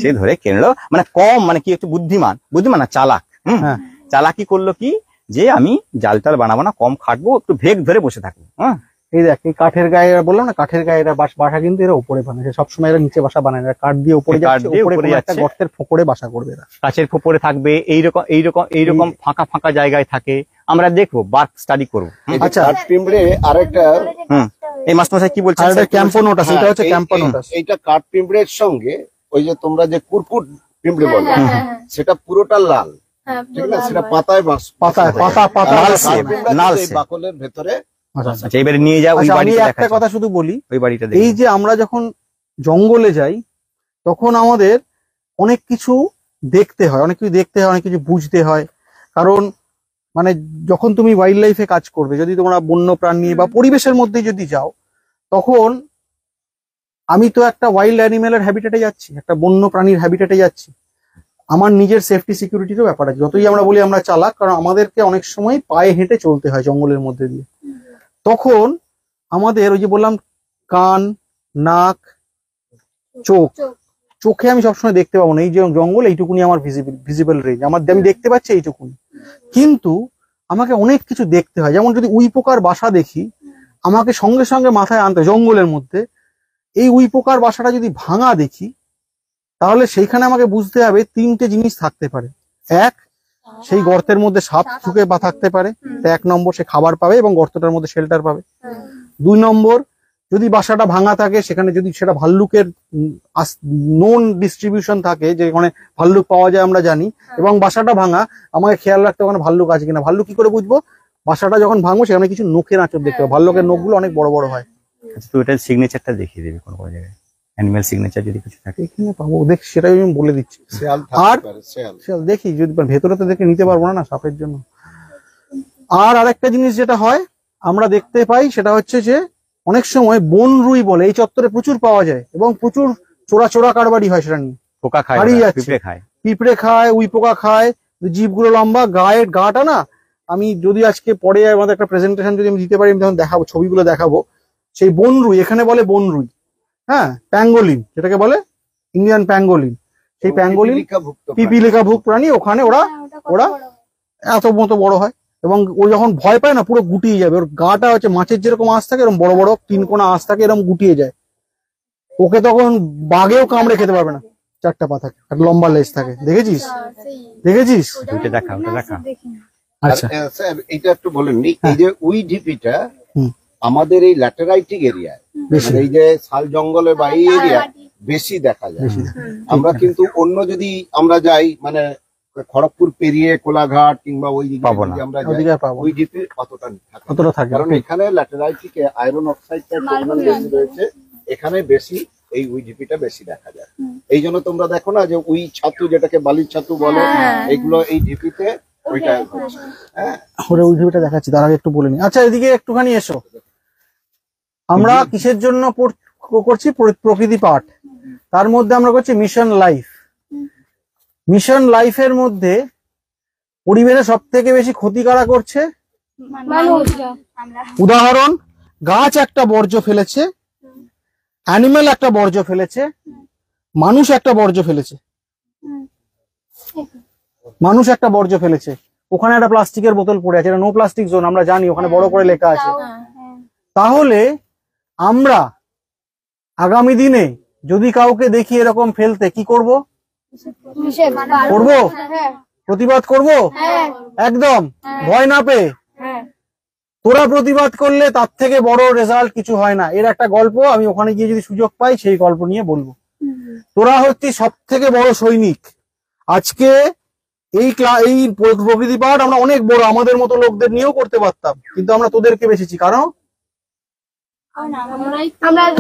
সে ধরে খেয়ে নিল। মানে কম, মানে কি, একটু বুদ্ধিমান, বুদ্ধিমান না চালাক। হ্যাঁ। চালাকি করলো কি, যে আমি জাল টাল বানাবো না, কম খাটবো, একটু ভেগ ধরে বসে থাকবো। হ্যাঁ, এই দেখ, এই কাঠের গায়ে এরা বললাম না, কাঠের গায়ে এরা বাসা কিন্তু এরা উপরে বানায়। সবসময় এরা নিচে বাসা বানায় না, কাঠ দিয়ে উপরে কাঠ যাচ্ছে, দিয়ে উপরে উপরে কোনো একটা যাচ্ছে। গর্তের ফোকরে বাসা করবে এরা। গাছের খোপরে থাকবে, এইরকম এইরকম এইরকম ফাঁকা ফাঁকা জায়গায় থাকে। আমরা দেখবো, বার্ক স্টাডি করবো। আচ্ছা, কাঠ পিঁপড়ে আরেকটা, এই মাস্টারমশাই কি বলছেন? আর একটা ক্যাম্পোনোটাস, এটা হচ্ছে হ্যাঁ, ক্যাম্পোনোটাস। এইটা কাঠ পিঁপড়ের সঙ্গে ওই যে তোমরা যে কুরকুট পিঁপড়ে বলো, সেটা পুরোটা লাল, ঠিক না? সেটা পাতায় পাতা নালসে, নালসে। বাকলের ভেতরে। আচ্ছা, এবারে নিয়ে যাও ওই আচ্ছা, আমি বাড়িটা একটা দেখাচ্ছি। কথা শুধু বলি, ওই বাড়িটা এই দেখি। যে আমরা যখন জঙ্গলে যাই, তখন আমাদের অনেক কিছু দেখতে হয়, অনেক কিছু বুঝতে হয়। কারণ মানে যখন তুমি ওয়াইল্ড লাইফে কাজ করবে, যদি তোমরা বন্য প্রাণী বা পরিবেশের মধ্যে যদি যাও, তখন আমি তো একটা ওয়াইল্ড অ্যানিমেলের হ্যাবিটেটে যাচ্ছি, একটা বন্য প্রাণীর হ্যাবিটেটে যাচ্ছি। আমার নিজের সেফটি সিকিউরিটিরও ব্যাপার আছে। যতই আমরা বলি আমরা চালাক, কারণ আমাদেরকে অনেক সময় পায়ে হেঁটে চলতে হয় জঙ্গলের মধ্যে দিয়ে। তখন আমাদের ওই যে বললাম কান, নাক, চোখ, চোখে আমি সবসময় দেখতে পাবো না। এই যে জঙ্গল, এইটুকুনি আমার ভিজিবল রেঞ্জ, আমি দেখতে পাচ্ছি এইটুকুনি। কিন্তু আমাকে অনেক কিছু দেখতে হয়। যেমন যদি উই পোকার বাসা দেখি, আমাকে সঙ্গে সঙ্গে মাথায় আনতে হয়, জঙ্গলের মধ্যে এই উই পোকার বাসাটা যদি ভাঙা দেখি, তাহলে সেইখানে আমাকে বুঝতে হবে 3টে জিনিস থাকতে পারে। এক, সেই গর্তের মধ্যে সাপ ঢুকে বা থাকতে পারে, 1 নম্বর সে খাবার পাবে এবং গর্তটার মধ্যে শেল্টার পাবে। 2 নম্বর, যদি বাসাটা ভাঙা থাকে, সেখানে যদি সেটা ভাল্লুকের নোন ডিস্ট্রিবিউশন থাকে, যেখানে ভাল্লুক পাওয়া যায় আমরা জানি, এবং বাসাটা ভাঙা, আমাকে খেয়াল রাখতে ওখানে ভাল্লুক আছে কিনা। ভাল্লুক কি করে বুঝবো? বাসাটা যখন ভাঙবো সেখানে কিছু নখের আঁচড় দেখতে পাবো। ভাল্লুকের নখগুলো অনেক বড় বড় হয়। আচ্ছা, তুই এটার সিগনেচারটা দেখিয়ে দিবি কোনো কোনো জায়গায়। অ্যানিমেল সিগনেচার যদি কিছু থাকে। এখানে পাবো, দেখ সেটাই আমি বলে দিচ্ছি। শেয়াল আর থাকতে পারে, শেয়াল। চল দেখি যদি ভেতরে তো দেখে নিতে পারবো না না সাপের জন্য। আর আরেকটা জিনিস যেটা হয় আমরা দেখতে পাই সেটা হচ্ছে যে অনেক সময় বন রুই বলে এই চত্বরে প্রচুর পাওয়া যায় এবং প্রচুর চোরা কারবারি হয় সেটা নিয়ে। পোকা খায়, হারিয়ে যাচ্ছে। পিঁপড়ে খায়। পিঁপড়ে খায়, উই পোকা খায়, জীবগুলো লম্বা, গায়ের গাটা না, আমি যদি আজকে পরে আমাদের একটা প্রেজেন্টেশন যদি আমি দিতে পারি আমি তখন দেখাবো, ছবিগুলো দেখাবো। সেই বন রুই, এখানে বলে বন রুই, হ্যাঁ, প্যাঙ্গোলিন যেটাকে বলে, ইন্ডিয়ান প্যাঙ্গোলিন। সেই প্যাঙ্গোলিন পিপিলিকাভুক প্রাণী, ওখানে ওরা ওরা এত মতো বড় হয় এবং ও যখন ভয় পায় না পুরো গুটিয়ে যাবে। ওর গাটা হচ্ছে মাছের যেরকম আঁশ থাকে এরকম বড় বড় তিনকোনা আঁশ থাকে, এরকম গুটিয়ে যায়। ওকে তখন বাঘেও কামড়ে খেতে পারবে না, 4টা পা থাকে আর লম্বা লেজ থাকে। দেখেছিস? দেখেছিস? ওটা দেখা, ওটা দেখা। আচ্ছা স্যার এটা একটু বলেননি, এই যে উই ঢিপিটা হুম। আমাদের এই ল্যাটেরাইটিক এরিয়ায়, বেশি। এই যে শাল জঙ্গলে বা এই এরিয়া বেশি দেখা যায়। আমরা কিন্তু অন্য যদি আমরা যাই মানে খড়গপুর পেরিয়ে কোলাঘাট কিংবা ওই দিকে পাবো না। যদি আমরা ওদিকে যাই, আর পাবো না। ওই ঢিপি অতটা থাকে না। অতটা থাকে না। কারণ এখানে ল্যাটেরাইটিকে আয়রন অক্সাইডটা পরিমাণ বেশি রয়েছে, এখানে বেশি এই উই ঢিপিটা বেশি দেখা যায়। এই জন্য তোমরা দেখো না যে উই ছাতু, যেটাকে বালির ছাতু বলে, এগুলো এই ঢিপিতে ওইটা হচ্ছে। হ্যাঁ, ওরা ওই ভিডিওটা দেখাচ্ছি, তার আগে একটু বলে নি। আচ্ছা এদিকে একটুখানি এসো। আমরা কিসের জন্য করছি? প্রকৃতি পাঠ। তার মধ্যে আমরা করছি মিশন লাইফ। মিশন লাইফের মধ্যে পরিবেশে সব থেকে বেশি ক্ষতিকারক করছে উদাহরণ, গাছ একটা বর্জ্য ফেলেছে, অ্যানিমেল একটা বর্জ্য ফেলেছে, মানুষ একটা বর্জ্য ফেলেছে। মানুষ একটা বর্জ্য ফেলেছে, ওখানে একটা প্লাস্টিকের বোতল পড়ে আছে, এটা নো প্লাস্টিক জোন, আমরা জানি, ওখানে বড় করে লেখা আছে। তাহলে আমরা আগামী দিনে যদি কাউকে দেখি এরকম ফেলতে, কি করব? করব, প্রতিবাদ করব একদম, ভয় না পেয়ে। তোরা প্রতিবাদ করলে তার থেকে বড় রেজাল্ট কিছু হয় না। এর একটা গল্প আমি ওখানে গিয়ে যদি সুযোগ পাই সেই গল্প নিয়ে বলবো। তোরা হচ্ছে সব থেকে বড় সৈনিক। আজকে এই প্রকৃতি পাঠ আমরা অনেক বড়, আমাদের মতো লোকদের নিয়েও করতে পারতাম, কিন্তু আমরা তোদেরকে বেশিছি। কারণ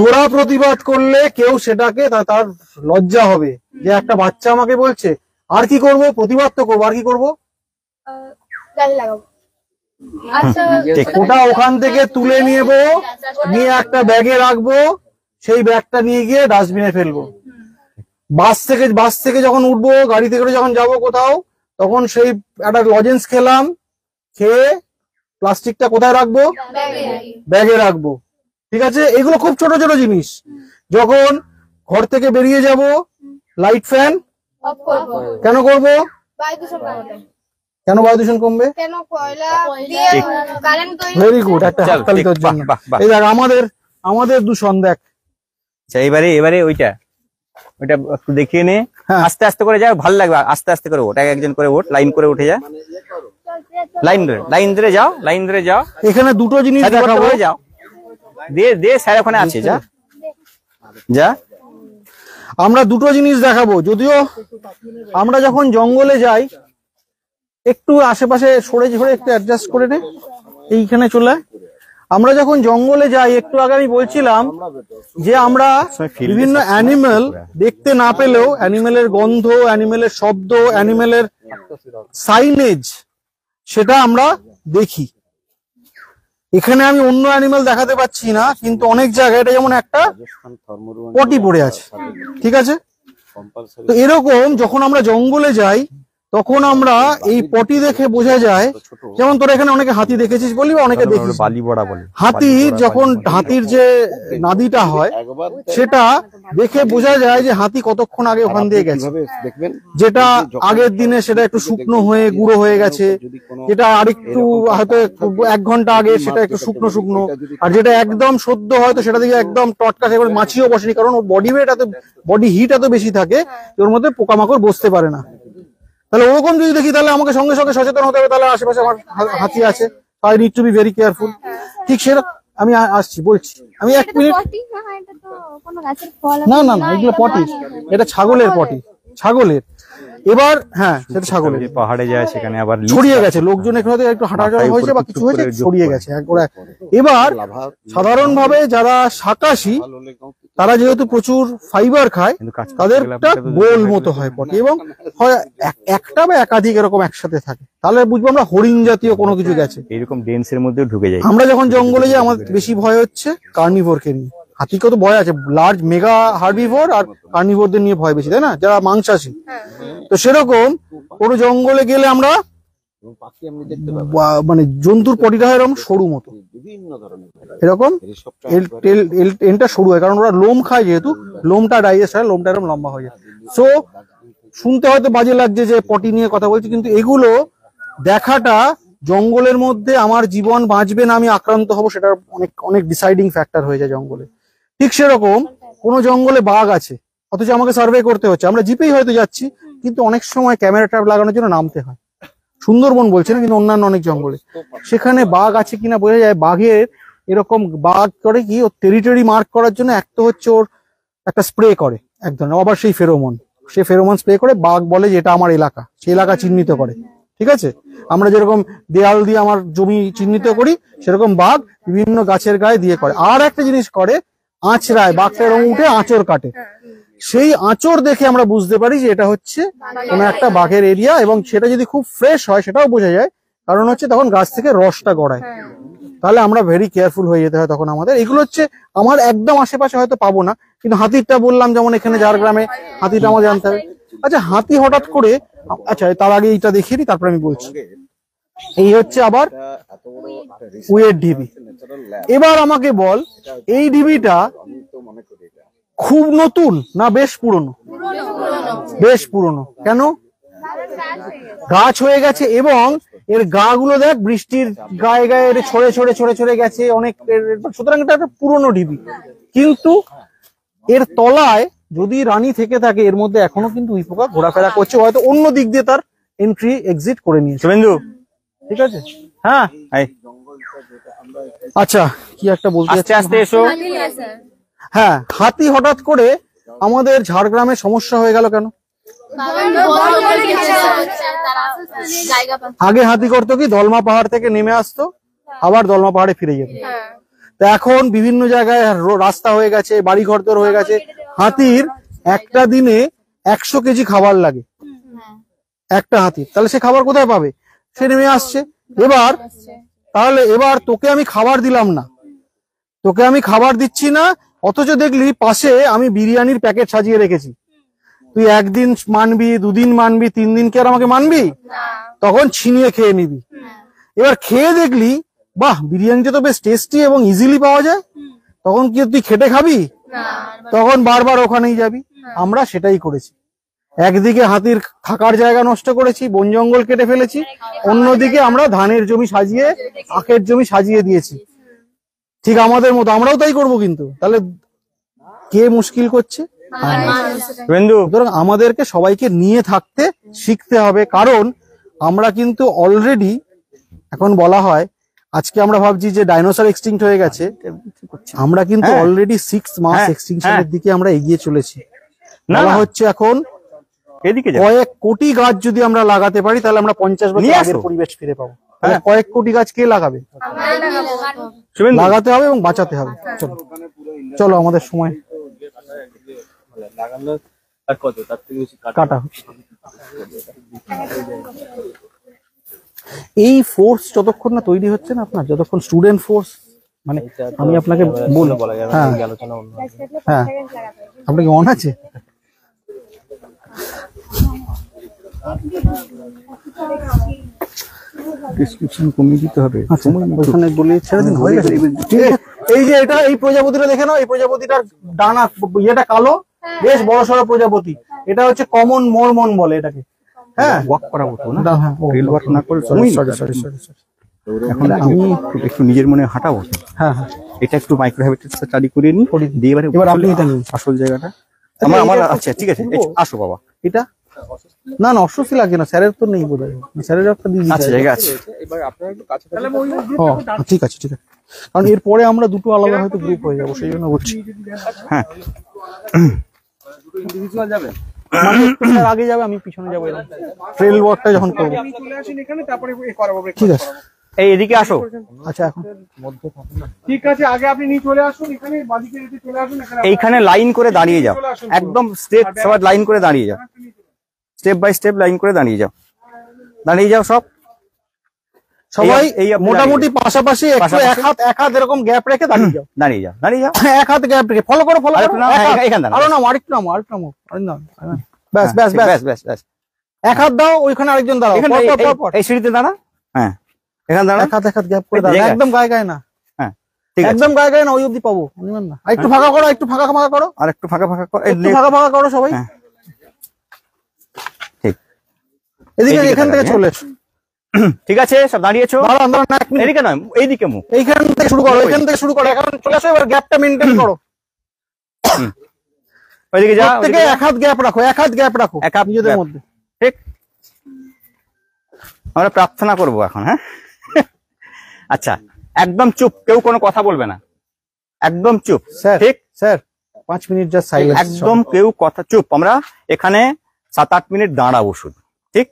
তোরা প্রতিবাদ করলে কেউ সেটাকে তার লজ্জা হবে যে একটা বাচ্চা আমাকে বলছে, আর কি করব? প্রতিবাদ তো করবো, আর কি করবো? ওটা ওখান থেকে তুলে নেবো, নিয়ে একটা ব্যাগে রাখবো, সেই ব্যাগটা নিয়ে গিয়ে ডাস্টবিনে ফেলবো। বাস থেকে যখন উঠবো, গাড়ি থেকে যখন যাবো কোথাও, তখন সেই একটা লজেন্স খেলাম, খেয়ে প্লাস্টিকটা কোথায় রাখবো? ব্যাগে রাখবো। ঠিক আছে, এগুলো খুব ছোট ছোট জিনিস। যখন ঘর থেকে বেরিয়ে যাব, লাইট ফ্যান কেন করবো? কেন বায়ু দূষণ কমবে? ভেরি গুড, একটা হাততালি তোর জন্য। এই দেখ আমাদের দূষণ দেখ। আচ্ছা এবারে ওইটা একটু দেখিয়ে নে। হ্যাঁ। আস্তে আস্তে করে যাও, ভালো লাগবে। আস্তে আস্তে করে ওঠ, একজন করে ওঠ, লাইন করে উঠে যা, লাইন ধরে যাও। এখানে দুটো জিনিস দেখাবো, যাও, দে স্যার ওখানে আছে, যা। আমরা দুটো জিনিস দেখাবো। যদিও আমরা যখন জঙ্গলে যাই, একটু আশেপাশে সরে একটু অ্যাডজাস্ট করে নে, এইখানে চলে। আমরা যখন জঙ্গলে যাই, একটু আগে আমি বলছিলাম যে আমরা বিভিন্ন অ্যানিমেল দেখতে না পেলেও অ্যানিমেলের গন্ধ, অ্যানিমেলের শব্দ, অ্যানিমেলের সাইনেজ, সেটা আমরা দেখি। এখানে আমি অন্য অ্যানিমেল দেখাতে পাচ্ছি না, কিন্তু অনেক জায়গায় এটা যেমন একটা পটি পড়ে আছে, ঠিক আছে? তো এরকম যখন আমরা জঙ্গলে যাই, তখন আমরা এই পটি দেখে বোঝা যায়, যেমন তোরা এখানে অনেকে হাতি দেখেছিস বলি, অনেকে দেখিস। বালিবড়া বলে। হাতির যখন হাতির যে নাদিটা হয়, সেটা দেখে বোঝা যায় যে হাতি কতক্ষণ আগে ওখান দিয়ে গেছে। যেটা আগের দিনে সেটা একটু শুকনো হয়ে গুঁড়ো হয়ে গেছে, যেটা আরেকটু হয়তো 1 ঘন্টা আগে সেটা একটু শুকনো, আর যেটা একদম সদ্য হয়তো সেটা দিকে একদম টটকা, সেগুলো মাছিও বসেনি, কারণ ওর বডি হিট এত বেশি থাকে ওর মধ্যে পোকামাকড় বসতে পারে না। তাহলে ওরকম যদি দেখি, তাহলে আমাকে সঙ্গে সঙ্গে সচেতন হতে হবে, তাহলে আশেপাশে আমার হাতি আছে, I need to be very careful. ঠিক সেরকম আমি আসছি, বলছি আমি 1 মিনিট। না, এগুলো পটি, এটা ছাগলের পটি, ছাগলের। এবার হ্যাঁ, সেটা ছাগলের। পাহাড়ে যায়, সেখানে আবার ছড়িয়ে গেছে, লোকজন এখানে একটু হাঁটাচলা হয়েছে বা কিছু হয়েছে, ছড়িয়ে গেছে। এবার সাধারণভাবে যারা শাকাশি, তারা যেহেতু প্রচুর ফাইবার খায়, কিন্তু কাজ করতে তাদের গেলে একটা আপনাকে তো গোল দেখতে মতো হবে। হয় পটি, এবং হয় একটা বা একাধিক এরকম একসাথে থাকে, তাহলে বুঝবো আমরা হরিণ জাতীয় কোনো কিছু গেছে। এইরকম ডেন্সের মধ্যে ঢুকে যায়। আমরা যখন জঙ্গলে যাই আমার বেশি ভয় হচ্ছে কার্নিভোরকে নিয়ে। হাতিকে তো ভয় আছে, লার্জ মেগা হার্বিভোর, আর কার্নিভোরদের নিয়ে ভয় বেশি, তাই না, যারা মাংসাশী। তো সেরকম কোনো জঙ্গলে গেলে আমরা এবং পাখি আপনি দেখতে পাবেন মানে জন্তুর পটিটা হয় এরকম সরু মতো, বিভিন্ন ধরনের ভ্যারাইটি। এরকম এই সবটা এন্ডটা সরু হয়, কারণ ওরা লোম খায়, যেহেতু লোমটা ডাইজেস্ট হয়, লোমটা এরকম লম্বা হয়ে যায়। সো শুনতে হয়তো বাজে লাগছে যে পটি নিয়ে কথা বলছি, কিন্তু এগুলো দেখাটা জঙ্গলের মধ্যে আমার জীবন বাঁচবে না আমি আক্রান্ত হব, সেটার অনেক অনেক ডিসাইডিং ফ্যাক্টর হয়ে যায় জঙ্গলে। ঠিক সেরকম কোনো জঙ্গলে বাঘ আছে, অথচ আমাকে সার্ভে করতে হচ্ছে, আমরা জিপেই হয়তো যাচ্ছি, কিন্তু অনেক সময় ক্যামেরা ট্র্যাপ লাগানোর জন্য নামতে হয়। সুন্দরবন বলছে না, কিন্তু অন্যান্য অনেক জঙ্গলে সেখানে বাঘ আছে কিনা বোঝা যায়। বাঘের এরকম বাঘ করে কি, ওর টেরিটরি মার্ক করার জন্য একটা হচ্ছে ওর একটা স্প্রে করে এক ধরনের, আবার সেই ফেরোমন, সে ফেরোমন স্প্রে করে বাঘ বলে যে এটা আমার এলাকা, সেই এলাকা চিহ্নিত করে। ঠিক আছে, আমরা যেরকম দেয়াল দিয়ে আমার জমি চিহ্নিত করি, সেরকম বাঘ বিভিন্ন গাছের গায়ে দিয়ে করে। আর একটা জিনিস করে, আঁচড়ায়, বাঘটা রং উঠে আঁচড় কাটে, সেই আঁচড় দেখে আমরা বুঝতে পারি যে এটা হচ্ছে কোনো একটা বাঘের এরিয়া, এবং সেটা যদি খুব ফ্রেশ হয় সেটাও বোঝা যায়, কারণ হচ্ছে তখন গাছ থেকে রসটা গড়ায়। তাহলে আমরা ভেরি কেয়ারফুল হয়ে যেতে হয় তখন আমাদের। এগুলো হচ্ছে আমার একদম আশেপাশে হয়তো পাবো না, কিন্তু হাতিরটা বললাম, যেমন এখানে ঝাড়গ্রামে হাতিটা আমার জানতে হবে। আচ্ছা, হাতি হঠাৎ করে, আচ্ছা তার আগে এইটা দেখিয়ে দিই, তারপরে আমি বলছি। এই হচ্ছে আবার এত বড় একটা উইয়ের ঢিবি। ন্যাচারাল ল্যাব, এবার আমাকে বল, এই ঢিবিটা আমি তো মনে করি এটা খুব নতুন না বেশ পুরনো? বেশ পুরনো। কেন? গাছ হয়ে গেছে, এবং এর গা গুলো দেখ, বৃষ্টির গায়ে গায়ে এর ছড়ে ছড়ে ছড়ে ছড়ে গেছে অনেক, সুতরাং এটা একটা পুরনো ঢিবি। কিন্তু এর তলায় যদি রানী থেকে থাকে, এর মধ্যে এখনো কিন্তু উই পোকা ঘোরাফেরা করছে, হয়তো অন্য দিক দিয়ে তার এন্ট্রি এক্সিট করে নিয়েছে। শুভেন্দু, ঠিক আছে, হ্যাঁ। এই, আচ্ছা, কি একটা বলতে আস্তে চাচ্ছি? আস্তে এসো। হ্যাঁ, হাতি হঠাৎ করে আমাদের ঝাড়গ্রামে সমস্যা হয়ে গেল কেন? আগে হাতি করতো কি, দলমা পাহাড় থেকে নেমে আসতো, আবার দলমা পাহাড়ে ফিরে যেত। তা এখন বিভিন্ন জায়গায় রাস্তা হয়ে গেছে, বাড়ি ঘরদর হয়ে গেছে, হাতির একটা দিনে 100 কেজি খাবার লাগে একটা হাতির, তাহলে সে খাবার কোথায় পাবে? সে নেমে আসছে। এবার তোকে আমি খাবার দিলাম না, তোকে আমি খাবার দিচ্ছি না, অথচ দেখলি পাশে আমি বিরিয়ানির প্যাকেট সাজিয়ে রেখেছি, তুই একদিন মানবি, 2 দিন মানবি, 3 দিন কি আর আমাকে মানবি? তখন ছিনিয়ে খেয়ে নিবি। এবার খেয়ে দেখলি, বাহ, বিরিয়ানিটা তো বেশ টেস্টি এবং ইজিলি পাওয়া যায়, তখন কি তুই খেটে খাবি? তখন বারবার ওখানেই যাবি। আমরা সেটাই করেছি, একদিকে হাতির থাকার জায়গা নষ্ট করেছি, বন জঙ্গল কেটে ফেলেছি, অন্যদিকে আমরা ধানের জমি সাজিয়ে, আখের জমি সাজিয়ে দিয়েছি। ঠিক আমাদের মতো আমরাও তাই করবো, কিন্তু তাহলে কে মুশকিল করছে? শুভেন্দু, সুতরাং আমাদেরকে সবাইকে নিয়ে থাকতে শিখতে হবে, কারণ আমরা কিন্তু অলরেডি, এখন বলা হয় আজকে আমরা ভাবছি যে ডাইনোসর এক্সটিংক্ট হয়ে গেছে, আমরা কিন্তু হ্যাঁ। অলরেডি 6 মাস হ্যাঁ, এক্সটিংশনের হ্যাঁ। দিকে আমরা এগিয়ে চলেছি। না, বলা না। হচ্ছে এখন এদিকে যা। কয়েক কোটি গাছ যদি আমরা লাগাতে পারি, তাহলে আমরা 50 বছর নিয়ে আগের আসো। পরিবেশ ফিরে পাবো। তাহলে হ্যাঁ। কয়েক কোটি গাছ কে লাগাবে? শুভেন্দু, লাগাতে হবে এবং বাঁচাতে হবে। চলো চলো, আমাদের সময় কাটা হচ্ছে। এই ফোর্স যতক্ষণ না তৈরি হচ্ছে না আপনার, যতক্ষণ স্টুডেন্ট ফোর্স, মানে আমি আপনাকে বলি, হ্যাঁ হ্যাঁ, আপনার কি মন আছে? ডিসক্রিপশন কমিয়ে দিতে হবে। আচ্ছা, ওখানে বলে ছেড়ে দিন, হয়ে গেছে। এই যে এটা, এই প্রজাপতিটা দেখে নাও, এই প্রজাপতিটার ডানা ইয়েটা কালো, বেশ বড় সড়ো প্রজাপতি। এটা হচ্ছে কমন মরমন বলে এটাকে। হ্যাঁ, ওয়াক করাবো তো না, হ্যাঁ, রিল ওয়ার্ক না করে সরি সময় সরি নেই। Sorry sorry. এখন আমি একটু নিজের মনে হাঁটাবো। হ্যাঁ হ্যাঁ, এটা একটু মাইক্রো হ্যাবিটেট স্টাডি করে নিই, দিয়ে এবার আপনি এটা নিন। আসল জায়গাটা আচ্ছা, আমার এটা আচ্ছা ঠিক আছে, খুলবো? আসো বাবা। এটা না না, অস্বস্তি লাগছে না, স্যারের তো নেই বোধ হয়, স্যারের একটা দিয়ে দিতে আচ্ছা, হবে। জায়গা আছে। ও, ঠিক আছে ঠিক আছে, কারণ এরপরে আমরা দুটো আলাদা হয়তো গ্রুপ হয়ে যাবো, সেই জন্য বলছি। হ্যাঁ, মানে একটু স্যার আগে যাবে, আমি পিছনে যাবো, এরকম ট্রেল ওয়ার্কটা যখন করবো। ঠিক আছে, এই এদিকে আসো। আচ্ছা এখন ঠিক আছে, আগে আপনি নিয়ে চলে আসুন এখানে, বাদিকে যদি চলে আসুন এখানে এইখানে লাইন করে দাঁড়িয়ে যাও, চলে আসুন। একদম স্ট্রেট সবাই লাইন করে দাঁড়িয়ে যাও, স্টেপ বাই স্টেপ লাইন করে দাঁড়িয়ে যাও, দাঁড়িয়ে যাও সব। সবাই এই আপনি মোটামুটি পাশাপাশি একটু পাশাপাশি। এক হাত এরকম গ্যাপ রেখে দাঁড়িয়ে যাও। দাঁড়িয়ে যাও, দাঁড়িয়ে যাও। এক হাত গ্যাপ রেখে ফলো করো, ফলো আরেকটু করো। নাও, এক হাত। এখানে দাঁড়াও। আরো নাও, আরেকটু নাও, আরেকটু নাও, আরেকটু নাও। ব্যাস ব্যাস ব্যাস। ব্যাস ব্যাস ব্যাস। এক হাত দাও, ওইখানে আরেকজন দাঁড়াও। এখানে পর, পর, এই- পর, পর। এই সিঁড়িতে দাঁড়া। হ্যাঁ, এখানে দাঁড়া। এক হাত গ্যাপ করে এই দাঁড়াও, জায়গা। একদম গায়ে গায়ে না, হ্যাঁ, ঠিক আছে। একদম গায়ে গায়ে না, ওই অব্দি পাবো নিবেন না। আর একটু ফাঁকা করো, একটু ফাঁকা ফাঁকা করো, আর একটু ফাঁকা ফাঁকা কর। এই একটু ফাঁকা ফাঁকা করো সবাই। হ্যাঁ। ঠিক এদিকে এইদিকে এখান থেকে তাকাবি, চলে এসো। ঠিক আছে, সব দাঁড়িয়েছো। দাঁড়ান দাঁড়ান, এক মিনিট। এদিকে নয়, এইদিকে মুখ। এইখান থেকে শুরু করো, এখান থেকে শুরু করো, এখন চলে আসো, এবার গ্যাপটা মেনটেন করো। ওইদিকে যা, প্রত্যেকে ওইদিকে যা। এক হাত গ্যাপ রাখো, এক হাত গ্যাপ রাখো এক হাত নিজেদের gap। মধ্যে। ঠিক, আমরা প্রার্থনা করব এখন। হ্যাঁ, আচ্ছা, একদম চুপ, কেউ কোনো কথা বলবে না, একদম চুপ। স্যার, ঠিক, স্যার 5 মিনিট জাস্ট সাইলেন্স। একদম কেউ কথা, চুপ। আমরা এখানে 7-8 মিনিট দাঁড়াবো শুধু। ঠিক,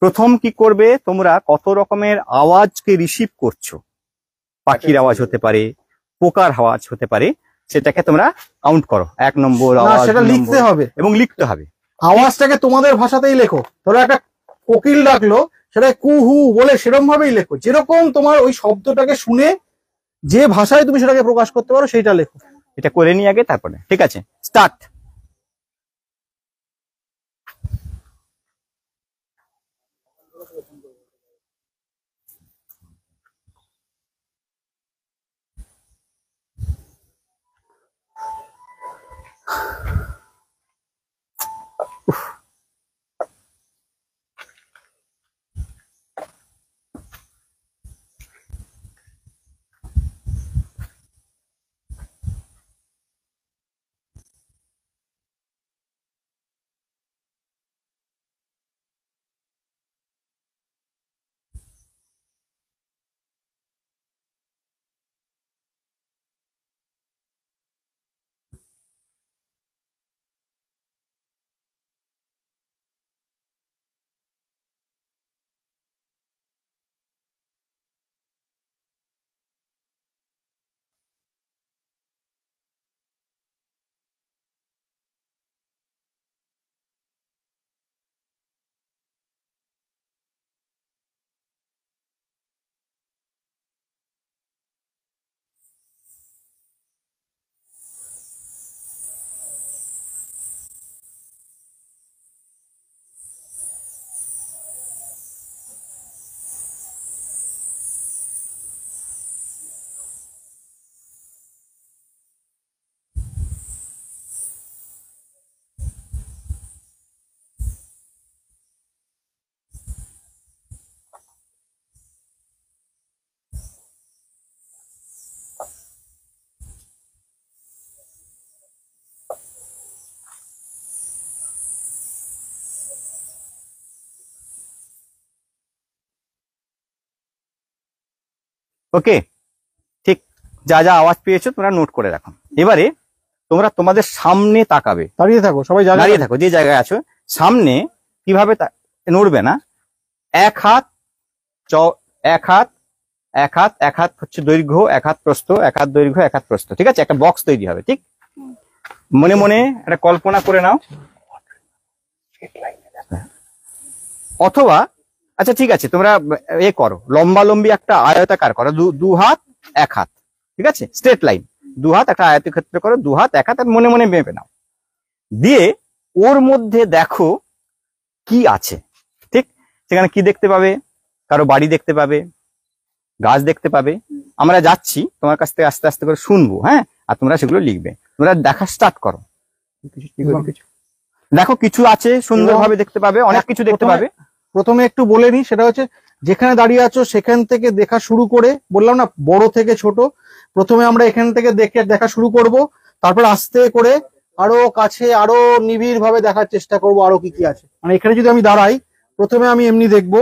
প্রথম কি করবে, তোমরা কত রকমের আওয়াজকে রিসিভ করছো, পাখির আওয়াজ হতে পারে, পোকার আওয়াজ হতে পারে, সেটাকে তোমরা কাউন্ট করো। 1 নম্বর না, আওয়াজ, সেটা 2 লিখতে নম্বর, হবে। এবং লিখতে হবে। আওয়াজটাকে তোমাদের ভাষাতেই লেখো। ধরো একটা কোকিল ডাকলো, সেটা কুহু বলে সেরকম ভাবেই লেখো, যেরকম তোমার ওই শব্দটাকে শুনে যে ভাষায় তুমি সেটাকে প্রকাশ করতে পারো সেইটা লেখো। এটা করে নিয়ে আগে, তারপরে। ঠিক আছে, স্টার্ট। ওকে, ঠিক, যা যা আওয়াজ পেয়েছো তোমরা নোট করে রাখো। এবারে তোমরা তোমাদের সামনে তাকাবে, দাঁড়িয়ে থাকো সবাই, দাঁড়িয়ে থাকো যে জায়গায় আছো। সামনে কিভাবে নড়বে না, এক হাত, এক হাত, এক হাত, এক হাত হচ্ছে দৈর্ঘ্য, এক হাত প্রস্থ, এক হাত দৈর্ঘ্য, এক হাত প্রস্থ। ঠিক আছে, একটা বক্স তৈরি হবে। ঠিক, মনে মনে একটা কল্পনা করে নাও। অথবা আচ্ছা ঠিক আছে, তোমরা এ করো, লম্বা লম্বি একটা আয়তাকার করো, দু হাত এক হাত। ঠিক আছে, স্ট্রেট লাইন, 2 হাত একটা আয়তের ক্ষেত্রে করো, 2 হাত এক হাত, আর মনে মনে মেপে নাও। দিয়ে ওর মধ্যে দেখো কি আছে। ঠিক, সেখানে কি দেখতে পাবে, কারো বাড়ি দেখতে পাবে, গাছ দেখতে পাবে। আমরা যাচ্ছি তোমার কাছ থেকে আস্তে আস্তে করে শুনবো, হ্যাঁ, আর তোমরা সেগুলো লিখবে। তোমরা দেখা স্টার্ট করো। দেখো কিছু আছে, সুন্দরভাবে দেখতে পাবে, অনেক কিছু দেখতে পাবে। প্রথমে একটু বলে নি, সেটা হচ্ছে যেখানে দাঁড়িয়ে আছো সেখান থেকে দেখা শুরু করে, বললাম না বড় থেকে ছোট, প্রথমে আমরা এখান থেকে দেখা শুরু করব, তারপর আস্তে করে আরো কাছে, আরো নিবিড় ভাবে দেখার চেষ্টা করব আরো কি কি আছে। মানে এখানে যদি আমি দাঁড়াই, প্রথমে আমি এমনি দেখবো,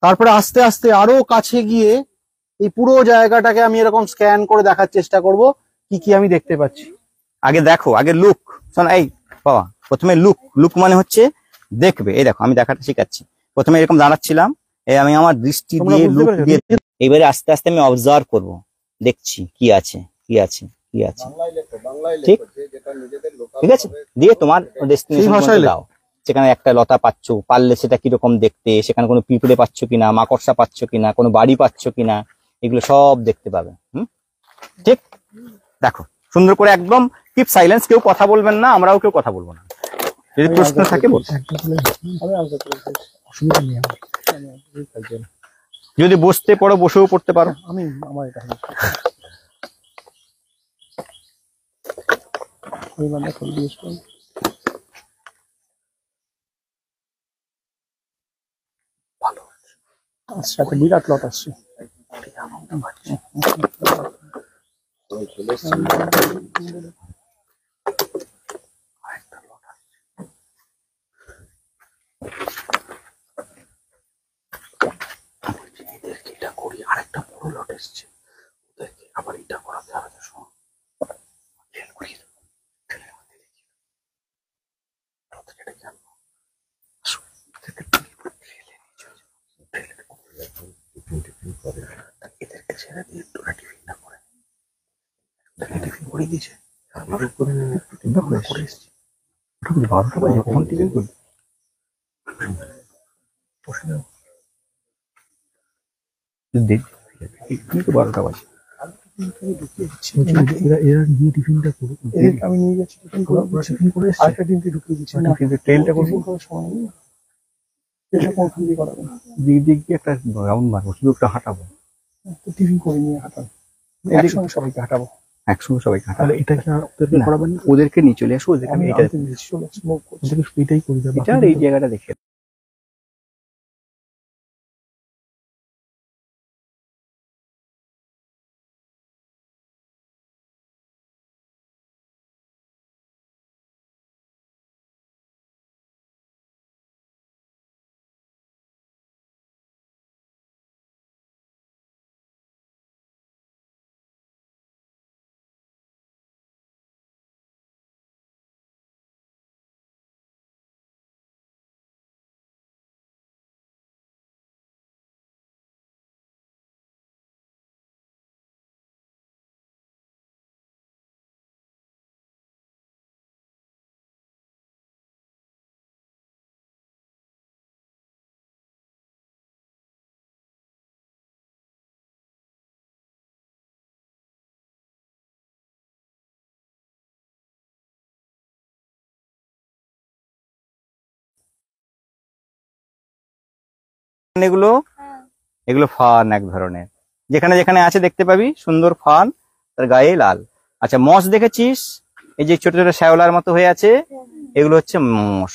তারপরে আস্তে আস্তে আরো কাছে গিয়ে এই পুরো জায়গাটাকে আমি এরকম স্ক্যান করে দেখার চেষ্টা করব কি কি আমি দেখতে পাচ্ছি। আগে দেখো, আগে লুক। শোন এই বাবা, প্রথমে লুক। লুক মানে হচ্ছে দেখবে। এই দেখো, আমি দেখাটা শিখাচ্ছি। প্রথমে এরকম দাঁড়াচ্ছিলাম, এই আমি আমার দৃষ্টি তোমরা দিয়ে বুঝতে লুক পেরেছো? দিয়ে এবারে আস্তে আস্তে আমি অবজার্ভ করব, দেখছি কি আছে কি আছে কি আছে, বাংলায় লেখো, বাংলায় ঠিক। লেখো, যেটা নিজেদের লোকাল ঠিক আছে, দিয়ে তোমার ডেস্টিনেশন ভাষায় লেখো। দাও। সেখানে একটা লতা পাচ্ছ, পারলে সেটা কিরকম দেখতে, সেখানে কোনো পিঁপড়ে পাচ্ছ কিনা, মাকড়সা পাচ্ছ কিনা, কোনো বাড়ি পাচ্ছ কিনা, এগুলো সব দেখতে পাবে। ঠিক, দেখো সুন্দর করে একদম কিপ সাইলেন্স, কেউ কথা বলবেন না, আমরাও কেউ কথা বলবো না, যদি প্রশ্ন থাকে বলবো। অসুবিধা নেই আমার। যদি বসতে পড়ো বসেও পড়তে পারো। আমি আমার এটা ওই বান্দা করে দিয়েছিল। আচ্ছা, একটা বিরাট লট আসছে। আমি নিয়ে যাচ্ছি, টিফিন করে আরেকটা টিমকে ঢুকিয়ে দিচ্ছি। ট্রেনটা করবো সময় নেই, এটা কোনখান দিয়ে করাবো? দিক দিয়ে একটা রাউন্ড মারবো, শুধু একটা হাঁটাবো, টিফিন করে নিয়ে হাঁটাবো, একসঙ্গে সবাইকে হাঁটাবো, একসঙ্গে সবাইকে হাঁটাবো। এটা কি ওদেরকে করাবেন? ওদেরকে নিয়ে চলে আসো, ওদেরকে আমি এটা এটাই করে দেবো, এটা এই জায়গাটা দেখে। এগুলো এগুলো ফান এক ধরনের, যেখানে যেখানে আছে দেখতে পাবি সুন্দর ফান, তার গায়ে লাল। আচ্ছা, মস দেখেছিস? এই যে ছোট ছোট শ্যাওলার মতো হয়ে আছে, এগুলো হচ্ছে মস।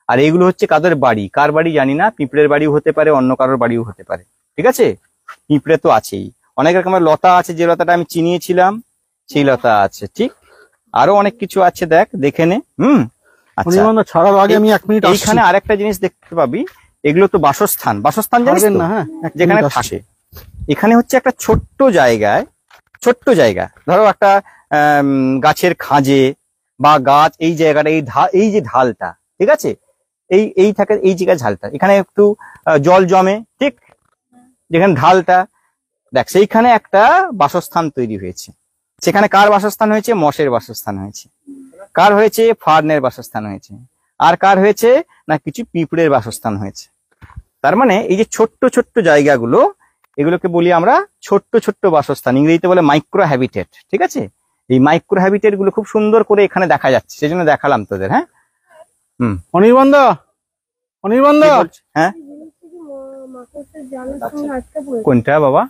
আর এগুলো হচ্ছে কাদের বাড়ি, কার বাড়ি জানি না, পিঁপড়ের বাড়িও হতে পারে, অন্য কারোর বাড়িও হতে পারে। ঠিক আছে, পিঁপড়ে তো আছেই, অনেক রকমের লতা আছে, যে লতাটা আমি চিনিয়েছিলাম সেই লতা আছে। ঠিক, আরো অনেক কিছু আছে, দেখ দেখে নে। আচ্ছা, ছাড়ার আগে আমি 1 মিনিট এইখানে আরেকটা জিনিস দেখতে পাবি, এগুলো তো বাসস্থান, বাসস্থান জানিস তো? না, হ্যাঁ, যেখানে থাকে। এখানে হচ্ছে একটা ছোট্ট জায়গায়, ছোট্ট জায়গা, ধরো একটা গাছের খাঁজে বা গাছ, এই জায়গাটা এই যে ঢালটা, ঠিক আছে, এই থাকে এই জায়গায় ঢালটা, এখানে একটু জল জমে, ঠিক, যেখানে ঢালটা দেখ, সেইখানে একটা বাসস্থান তৈরি হয়েছে। সেখানে কার বাসস্থান হয়েছে? মশের বাসস্থান হয়েছে। কার হয়েছে? ফার্নের বাসস্থান হয়েছে। আর কার হয়েছে না? কিছু পিঁপড়ের বাসস্থান হয়েছে। তার মানে এই যে ছোট্ট ছোট্ট জায়গাগুলো, এগুলোকে বলি আমরা ছোট্ট ছোট্ট বাসস্থান, ইংরেজিতে বলে মাইক্রো হ্যাবিটেট। ঠিক আছে, এই মাইক্রো হ্যাবিটেট গুলো খুব সুন্দর করে এখানে দেখা যাচ্ছে, সেজন্য দেখালাম তোদের। হ্যাঁ, অনির্বাণ হ্যাঁ, কোনটা বাবা?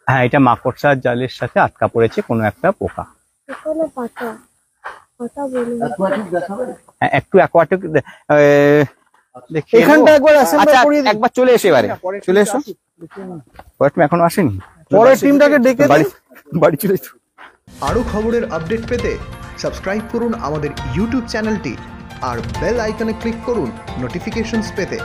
হ্যাঁ, এটা মাকড়সার জালের সাথে আটকা পড়েছে কোনো একটা পোকা। হ্যাঁ, একটু অ্যাকোয়াটিক এখানটা একবার একবার চলে এসো, এবারে চলে এসো। তুমি এখনো আসেনি, পরের টিমটাকে ডেকে বাড়ি চলে এসো। আরও খবরের আপডেট পেতে সাবস্ক্রাইব করুন আমাদের ইউটিউব চ্যানেলটি আর বেল আইকনে ক্লিক করুন নোটিফিকেশনস পেতে।